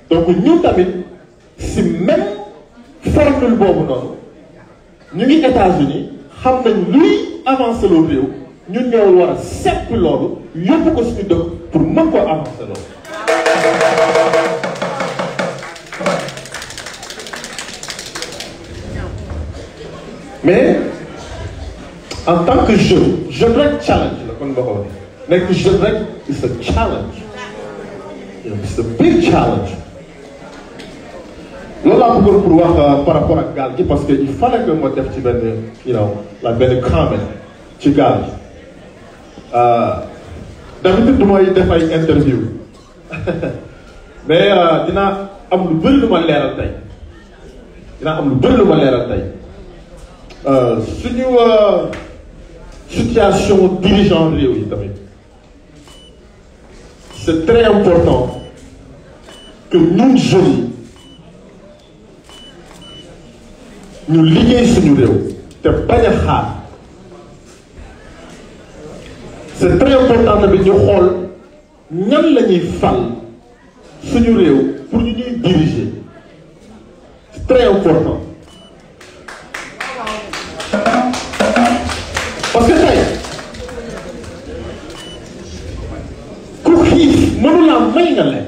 donc ñun tamit si même formule boobu noonu ñu ngi États-Unis xam nañ luy avancer loo réew ñun ñoo war a seppi loolu yóbbu ko suñu dëkk pour mën koo avancer loolu. mais en tant que jeune rek challenge la kon nga ko waxee nekk jeune rek it's a challenge it's a big challenge. loolu laa bëggoon pour wax par rapport ak gaal gi parce que il fallait que ma def ci benn la benn comment ci gaal gi d'habitude du may def ay interview mais dinaa am lu bëri lu ma leeral tey suñu situation dirigeant réew yi tamit c'est très important que ñun jeunes yi ñu liggéey suñu réew te bañ a xaar c'est très important tamit ñu xool ñan la ñuy fal suñu réew pour ñu ñuy diriger c'est très important parce que tey ku xiif mënu laa may nga lekk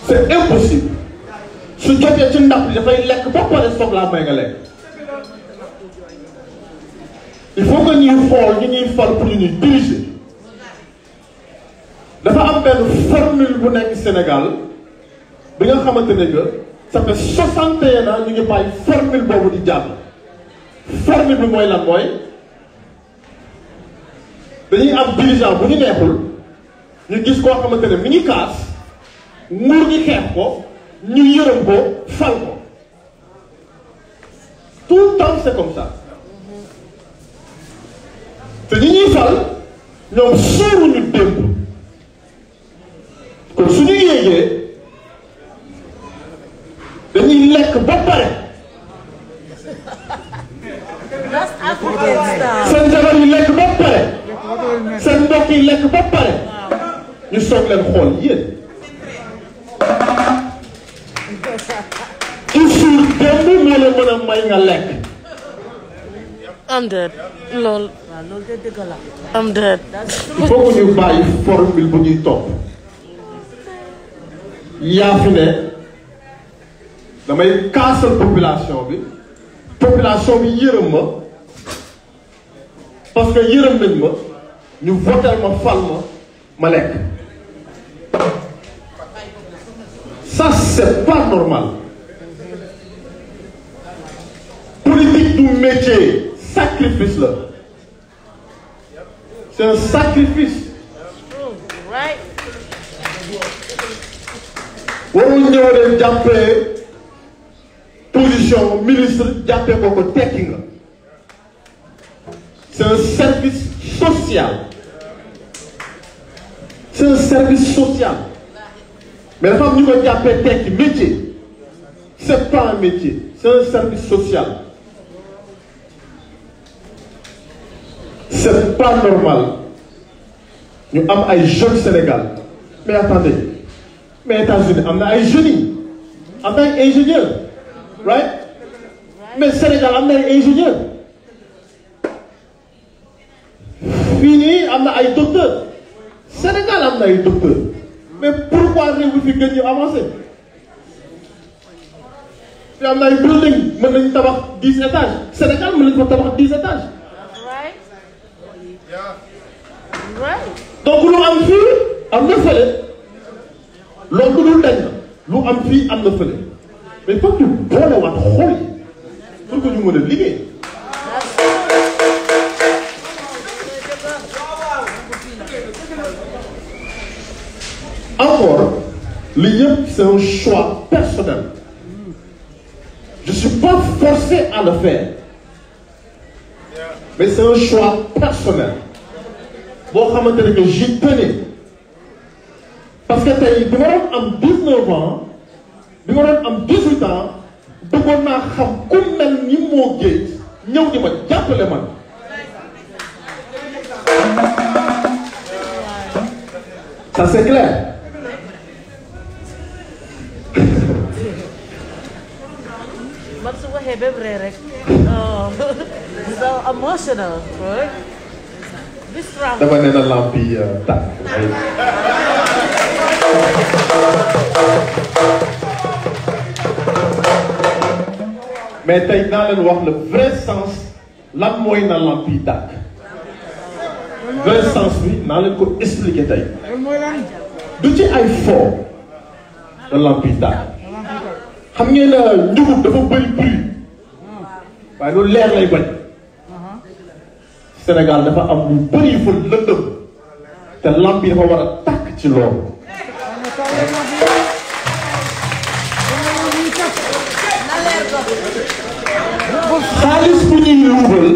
c'est impossible su jotee ci ndax bi dafay lekk ba pare soog laa may nga lekk il faut que ñuy xool ñu ñuy fal pour ñu ñuy diriger dafa am benn formule bu nekk Sénégal bi nga xamante ne que ça fait 61 ans ñu ngi bàyyi formule boobu di jàll. formule bi mooy lan mooy dañuy am dirigeant bu ñu neexul ñu gis koo xamante ne mi ngi kaas nguur gi xeex ko ñu yërëm ko fal ko tout le temps c'est comme ça te ñi ñuy fal ñoom sóoruñu démb kon suñu yéegee dañuy lekk ba pare seen jabar yi lekk ba pare seen mbokk yi lekk ba pare ñu soog leen xool yéen ci suur démb moo la mën a may nga lekk am déet loolu am déet il faut que ñu bàyyi formule bu ñuy topp yaa fi ne damay kaasal population bi yërëm ma parce que yërëm nañ ma ñu votel ma fal ma lekk ça c'est pas normal politique du métier sacrifice la c'est un sacrifice warul ñëw de jàppee position ministre jàppee ko tekki nga c'est un service social mais dafa am ñu ko jàppee tekki métier c'est pas un métier c'est un service social c'est pas normal ñu am ay jeunes Sénégal mais attendez mais États-Unis am na ay jeunes am na ay ingénieurs right mais Sénégal am na ay ingénieurs fii nii am na ay docteurs Sénégal am na ay docteurs mais pourquoi réew mi fi gën ñu avancer fi am na ay building mën nañu tabax 10 étages Sénégal mën nañu fa tabax 10 étages. Right. donc lu am fii am na fële loolu dul dañ na lu am fii am na fële mais il faut que ñu boolewaat xol yi pour que ñu mën a liggéey. Encore, c'est un choix personnel. Je ne suis pas forcé à le faire. Mais c'est un choix personnel. Bon, que j'y tenais. Parce que tu as 19 ans, tu as 18 ans, tu as combien de mots gays, tu as ça c'est clair. So emotional, right? This round. Dapat nena lampi tak. Mais tey naa leen wax le vrai sens lan mooy na lampi tak. Vrai sens bi naa leen ko expliquer tey. Du ci ay fo na lampi tak. Xam ngeen njugub dafa bëri bruit. waaye loolu leer lay bañ. Sénégal dafa am lu bëri fa lëndëm te lamp yi dafa war a tàkk ci loolu. xaalis bu ñuy luubal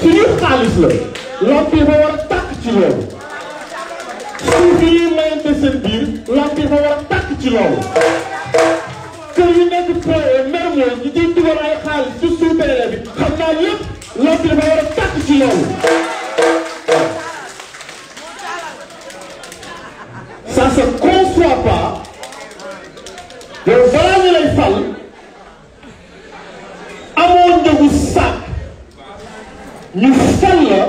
suñu xaalis la lamp yi dafa war a tàkk ci loolu. suuf yi ñuy mayante seen biir lamp yi dafa war a tàkk ci loolu. kër yu nekk Mermoz ñu ciy dugal ay xaalis ci suuf télé bi xam naa lépp lamp yi dafa war a tàkk ci loolu. ça se conçoit pas yow balaa ñu lay fal amoo njëgu sac ñu fal la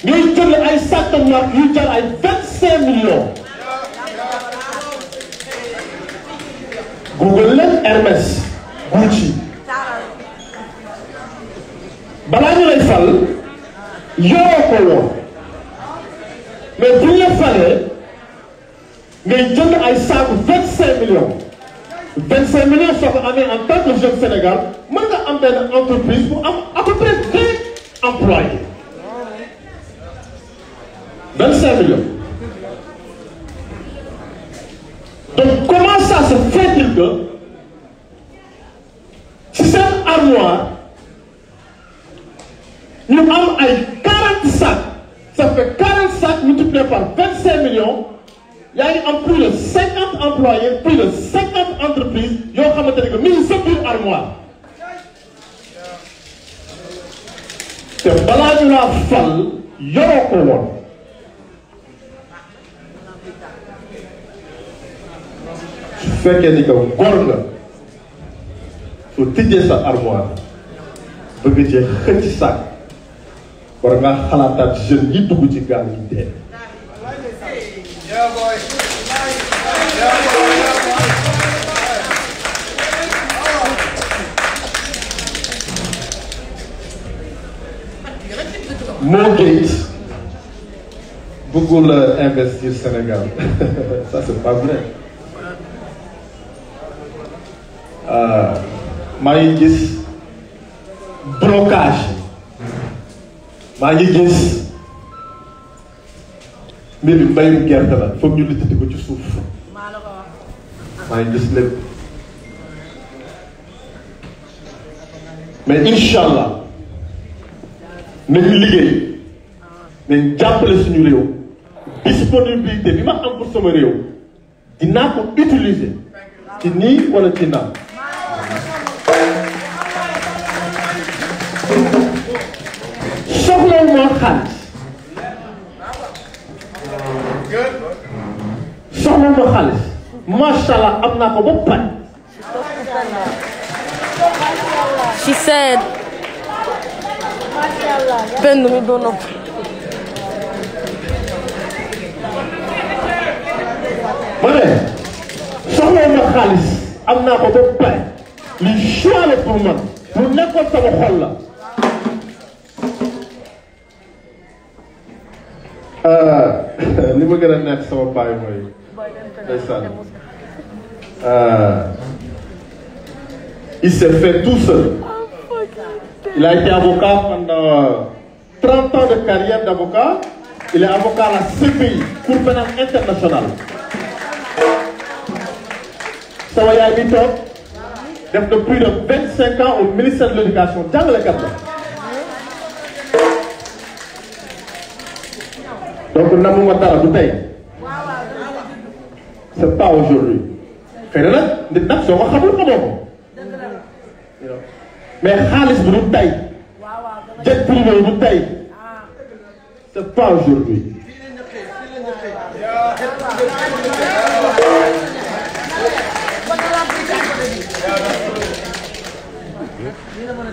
ñooy jënd ay sac de marque yu jar ay 25 millions. Google leen Hermès Gucci balaa ñu lay fal yoroo ko woon mais bu ñu la falee ngay jënd ay saaku 25 millions 25 millions soo ko amee en tant que jeune Sénégal mën nga am benn entreprise bu am à peu près 20 employés 25 millions. Donc comment ça se fait-il que si cette armoire ñu am ay 40 sacs ça fait 40 sacs multipliés par 25 millions il y a plus de 50 employés plus de 50 entreprises yoo xamante ne que mi ngi sa biir armoire te balaa ñu laa fal yoroo ko woon. su fekkee ni que góor nga soo tijjee sa armoire bëgg cee xëcc sac war ngaa xalaataat jeunes yi dugg ci gaal yi dee. Mo Gates bëggul investir Sénégal ça c'est pas vrai. maa ngi gis blocage maa ngi gis mbir bi mbayum gerte la foog ñu littati ko ci suuf maa ngi gis lépp mais incha allah nañu liggéey nañ jàppale suñu réew disponibilité bi ma am pour sama réew dinaa ko utiliser ci nii wala ci naan. soxla moo xaalis soxla moo xaalis macha allah am naa ko ba pare. She said benn mi doon nopp. ma ne soxla moo xaalis am naa ko ba pare li choix la pour man mu nekkoon sama xol la. li ma gën a nekk sama baay mooy ndeysaan il s'est fait tout seul. Il a été avocat pendant 30 ans de carrière d'avocat. Il est avocat à la CPI, Cour pénale internationale. sama yaay bi toog def de plus de 25 ans au ministère de l'éducation jàngalekat la. donc namuma dara du tey c'est pas aujourd'hui xëy na nag nit nag soo ko xamul xamoo ko mais xaalis bi du tey jet privé du tey c'est pas aujourd'hui.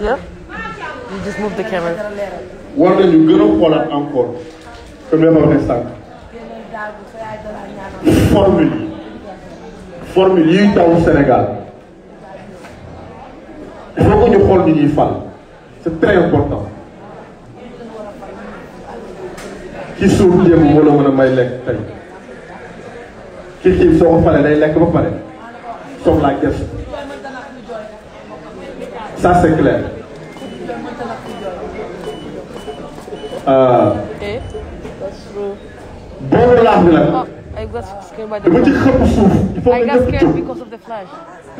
Yeah? You just move the camera. war nañu gën a xoolaat encore comme ni ma waxee sànq formule yi daw Sénégal il faut que ñu xool ni ñuy fal c'est très important ki suuf jéem moo la mën a may lekk tey ki xiif soo ko falee day lekk ba pare soog laa gëstu ça c'est clair. Okay, that's true. boobu laax bi nag. I got scared by the dama ci xëpp suuf. il faut I que got ñëpp scared jóg. because of the flash.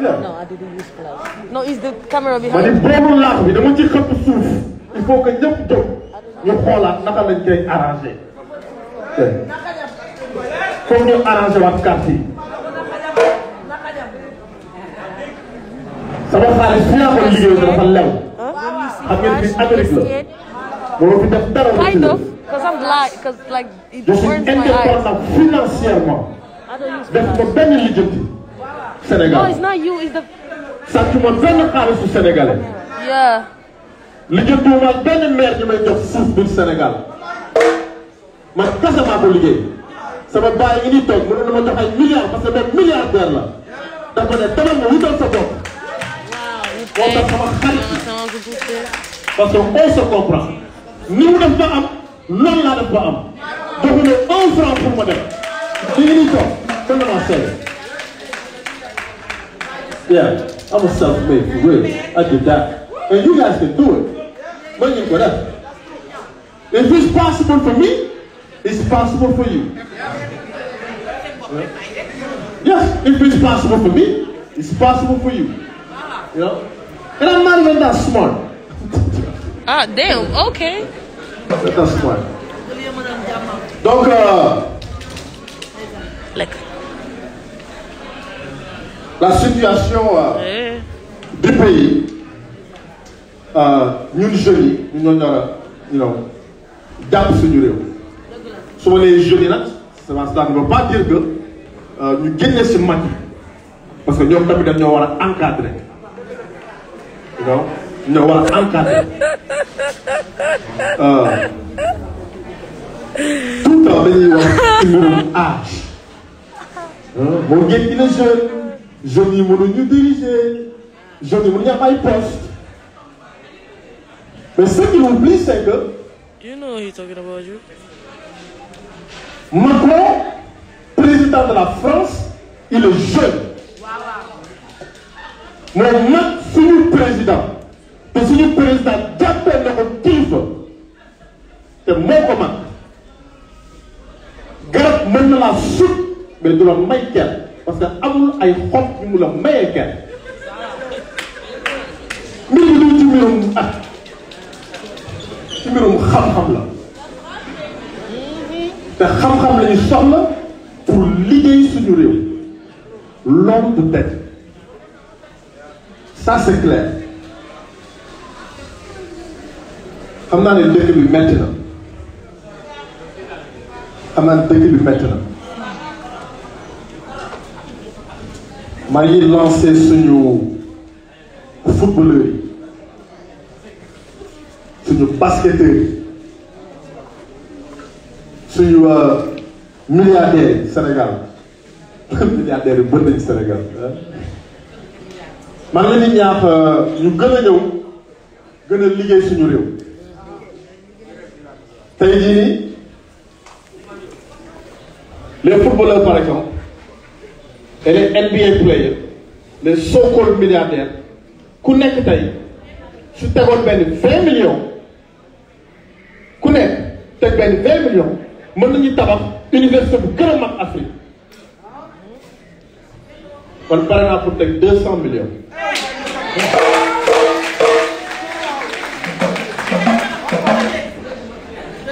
Yeah. No, I didn't use flash. No, it's the camera ma ni behind. boobu laax bi dama ci xëpp suuf. il faut que ñëpp jóg ñu xoolaat naka lañ koy arrangé. comme ñu arrangé waat carte yi. sama xaalis fi naa ko liggéey dafa lew. xam ngeen fi Amérique la. moo fi def dara Kind of, because I'm like, because like it je suis burns my eyes. indépendant financièrement. I don't use def ko flash. benn lijjanti. No, Sénégal it's not you. It's the sàccuma benn xaalisu sénégalais. yeah. lijjantiwuma benn maire ñu may jox suuf biir Sénégal man kese maa ko liggéey sama baay yi nii toog mën na ma jox ay milliards parce que même milliardaire la dafa ne demal ma wutal sa bopp. moo tax sama xarit yi parce que on se comprend ni mu def ba am noonu laa def ba am joxu ne 1 franc pour ma def li ngi nii toog fan la maa seet. yeah I'm a self-made for real I did that and you guys can do it. But you go there. If it's possible for me, it's possible for you. Yes, if it's possible for me, it's possible for you. You know? And I'm not even that smart. Ah, damn. Okay. Not that smart. Donc, la situation du pays, ñun jeunes yi ñoo nar a jàpp suñu réew su ma nee jeunes yi nag ça ne veut pas dire que ñu génne si mag yi parce que ñoom tamit dañoo war a encadrer ñoo war a encadrer tout le temps dañuy wax ci mbirum âge moo ngeen di ne jeunes yi mënuñu diriger jeunes yi mënuñu am ay poste. Mais ce qu'il oublie, c'est que You know he's talking about you. Macron, président de la France, il est jeune. Mais maintenant, suñu président, te suñu président jàppee na ko kilifa te moo ko mag. Garab mën na laa sut mais du la may kenn parce que amul ay xob yu mu la mayee kenn. mbir mi du ci mbirum at. ci mbirum xam-xam la te xam-xam la ñu soxla pour liggéey suñu réew loolu du teg ça c'est clair xam naa ne dëkk bi metti na xam naa ne dëkk bi metti na maa ngi lancé suñu footballeurs yi suñu basketteurs yi suñu milliardaires yi Sénégal milliardaires yi bëri nañu Sénégal maa ngi leen di ñaax ñu gën a ñëw gën a liggéey suñu réew tey jii nii les footballeurs par exemple et les NBA players les so-called milliardaires ku nekk tey su tegoon benn 20 millions ku nekk teg benn 20 millions mën nañu tabax université bu gën a mag Afrique kon pare naa pour teg 200 millions.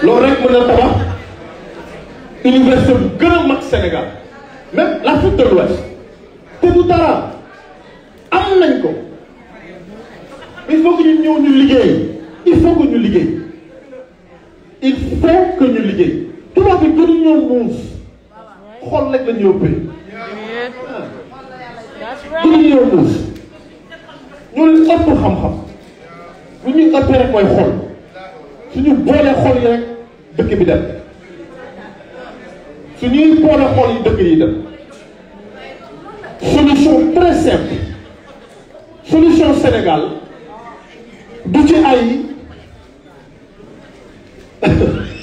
loolu rek mën na tabax université bu gën a mag Sénégal même l'Afrique de l'Ouest te du dara am nañ ko il faut que ñu ñëw ñu liggéey il faut que ñu liggéey il faut que ñu liggéey tubaab bi gënu ñoo muus xol rek la ñu ëppee gënu ñoo muus ñoo leen ëpp xam-xam lu ñuy ëppee rek mooy xol suñu boolee xol yi rek dëkk bi dem suñuy boole xol yi dëkk yi dem solution très simple solution Sénégal du ci ay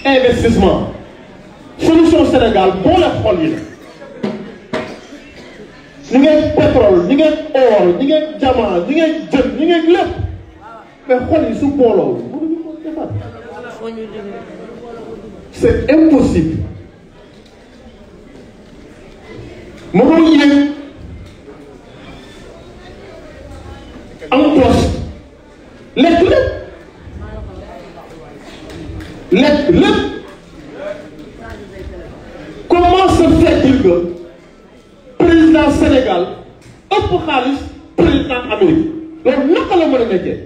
investissement solution Sénégal boole xol yi la ñi ngeen pétrole ñi ngeen or ñi ngeen diamant ñi ngeen jën ñi ngeen lépp mais xol yi su booloo mënuñu ko defar c'est impossible mënoo yëg am poste lekk lépp comment se fait-il que président Sénégal ëpp xaalis président Amérique loolu naka la mën a nekkee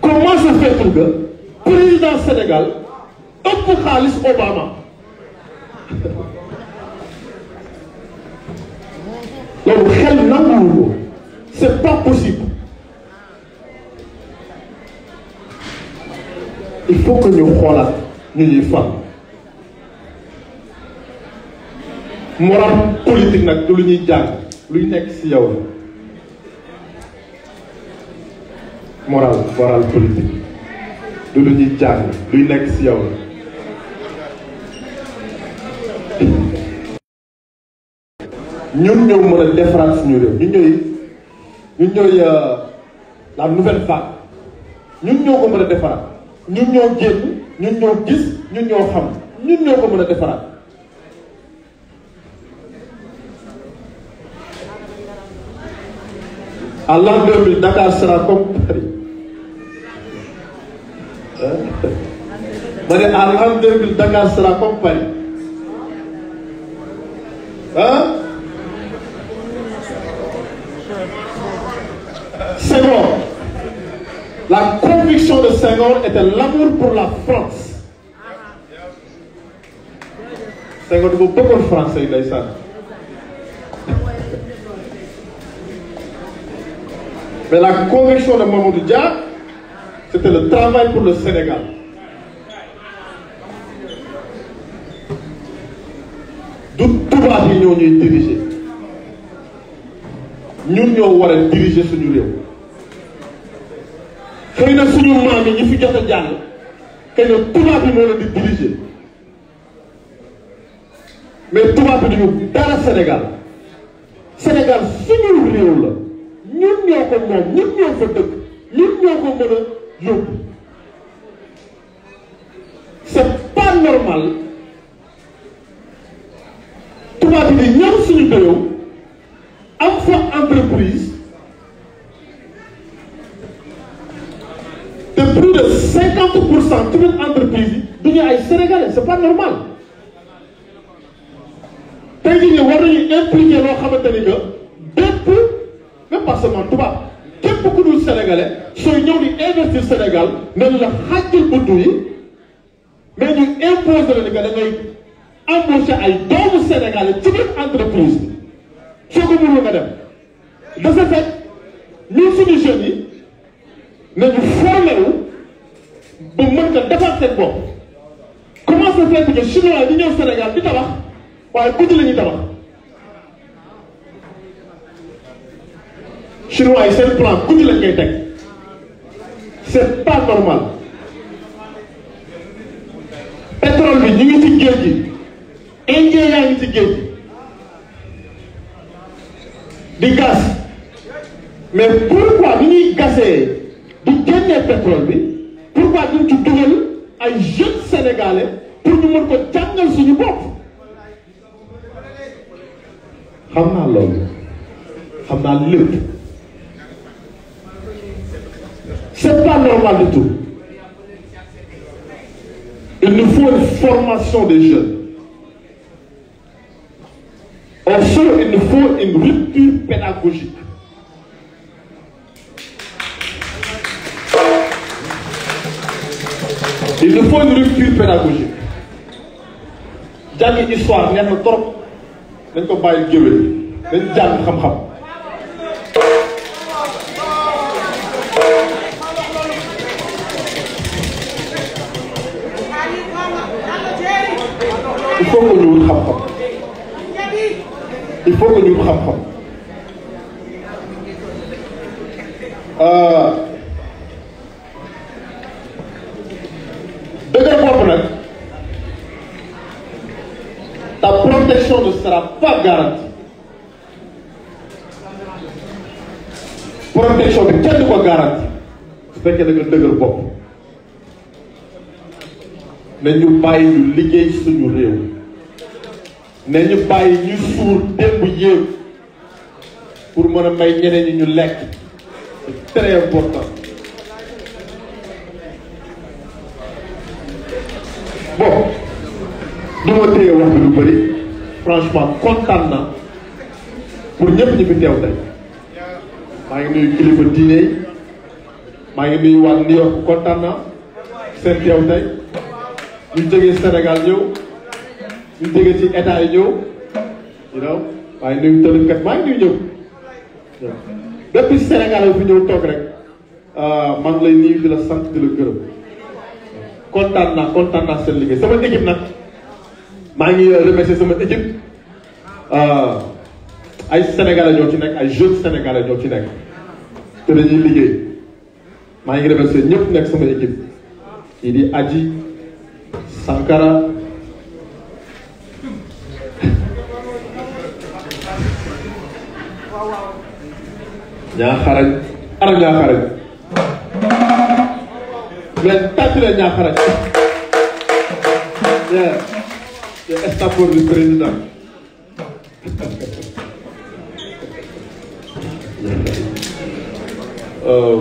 comment se fait-il que président Sénégal ëpp xaalis Obama loolu xel nanguwul ko c'est pas possible il faut que ñu xoolaat ñu ñuy fal moral politique nag du lu ñuy jàng luy nekk ci yow la moral politique du lu ñuy jàng luy nekk ci yow la ñun ñoo mën a defaraat suñu réew ñun ñooy la nouvelle vague ñun ñoo ko mën a defaraat ñun ñoo génn ñun ñoo gis ñun ñoo xam ñun ñoo ko mën a defaraat à l'an 2000 Dakar sera comme Paris ma ne à l'an 2000 Dakar sera comme Paris Senghor, la conviction de Senghor était l'amour pour la France. Senghor dafa bëggoon français ndeysaan. Mais la conviction de Mamadou Dia, c'était le travail pour le Sénégal. Du tubaab yi ñoo ñuy diriger. ñun ñoo war a diriger suñu réew. xëy na suñu maam yi ñu fi jot a jàll xëy na tubaab bi moo leen di diriger mais tubaab bi duñu dara Sénégal suñu réew la ñun ñoo ko moom ñun ñoo fa dëkk ñun ñoo ko mën a yóbbu c'est pas normal tubaab bi di ñëw suñu réew am fa entreprise de plus de 50% ci biir entreprise yi du ñu ay sénégalais c'est pas normal tey jii war nañu impliqué loo xamante ni que bépp même pas seulement tubaab képp ku dul sénégalais sooy ñëw di investir Sénégal nañu la xàjjal buntu yi mais ñu imposer la ni que da ngay embaucher ay doomu sénégalais ci biir entreprise bi soo ko mënul nga dem de ce fait ñun suñu jeunes yi nañu formé wu ba mën nga defar seen bopp comment se fait que chinois yi di ñëw Sénégal di tabax waaye guddi la ñuy tabax chinois yi seen plan guddi lañ koy teg c'est pas normal pétrole bi ñu ngi ci géej gi indien yaa ngi ci géej gi di gas mais pourquoi bi ñuy gasee di génnee pétrole bi pourquoi duñ ci dugal ay jeunes sénégalais pour ñu mën ko jàngal suñu bopp xam naa loolu xam naa lépp c'est pas normal du tout il nous faut une formation des jeunes aussi il nous faut une rupture pédagogique il nous faut une rupture pédagogique jàngi histoire neex na trop dañ ko bàyyi géwél dañ jàng xam-xam il faut que ñu wut xam-xam il faut que ñu wut xam-xam dëgër bopp nag ta protection ne sera pas garantie protection bi kenn du ko garantie su fekkee da nga dëgër bopp nañu bàyyi ñu liggéey suñu réew nañu bàyyi ñu suur démb yéeg pour mën a may ñeneen ñi ñu lekk c'est très important bon du ma téye wax bi lu bëri franchement kontaan na pour ñëpp ñi fi teew tey maa ngi nuyu kilifa diine yi maa ngi nuyu waa New York kontaan na seen teew tey ñu jógee Sénégal ñëw ñu jógee ci état yi ñëw you know maa ngi nuyu tëddkat maa ngi nuyu ñëw depuis Sénégal fi ñëw toog rek maa ngi lay nuyu di la sant di la gërëm kontaan naa seen liggéey sama équipe nag maa ngi remercier sama équipe ay sénégalais ñoo ci nekk ay jeunes sénégalais ñoo ci nekk te dañuy liggéey maa ngi remercier ñëpp nekk sama équipe kii di Adji Sankara ñaaxarañ ana ñaaxarañ mais tàcc leen ñaaxarañ le estafeur du président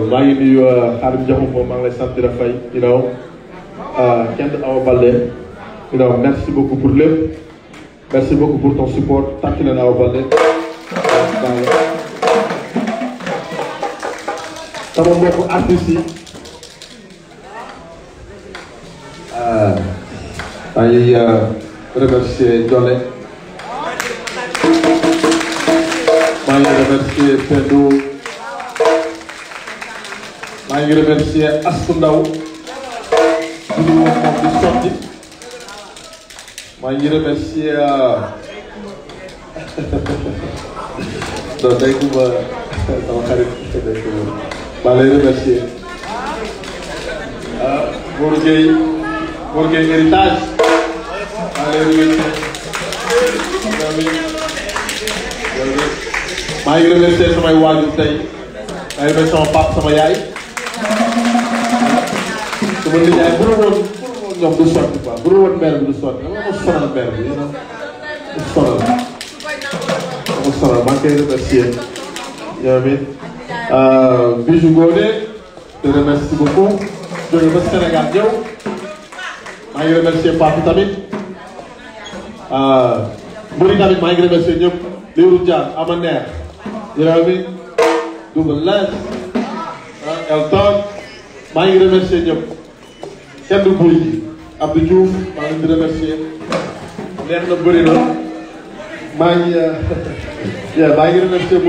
maa ngi nuyu Xaadim Jaxum moom maa ngi lay sant di la fay you know kenn Awa Baldé you know merci beaucoup pour lépp merci beaucoup pour ton support tàcc leen Awa Baldé sama mbokku artistes yi maa ngi remercier Jolé maa ngi remercier Pendou maa ngi remercier Astou Ndaw di moom di sotti maa ngi remercier non day ko ba sama xarit day ko maa lay remercier Mor Gueye héritage maa lay remercier maa ngi remercier samay waajur tey maa ngi remercier sama papa sama yaay sama nijaay bu la woon ñoom du sotti quoi bu la woon mère bi du sotti dama ko sonal mère bi du sonal maa ngi koy remercier yow it Bijou Ngoné te remercie beaucoup jóge ba Sénégal ñëw maa ngi remercier Pape tamit Mouri tamit maa ngi remercier ñëpp Lirou Diane Amaner yow it Double Less Elton maa ngi remercier ñëpp kenn du buy ji Abdou Diouf maa ngi remercier neex na bëri na maa ngi remercier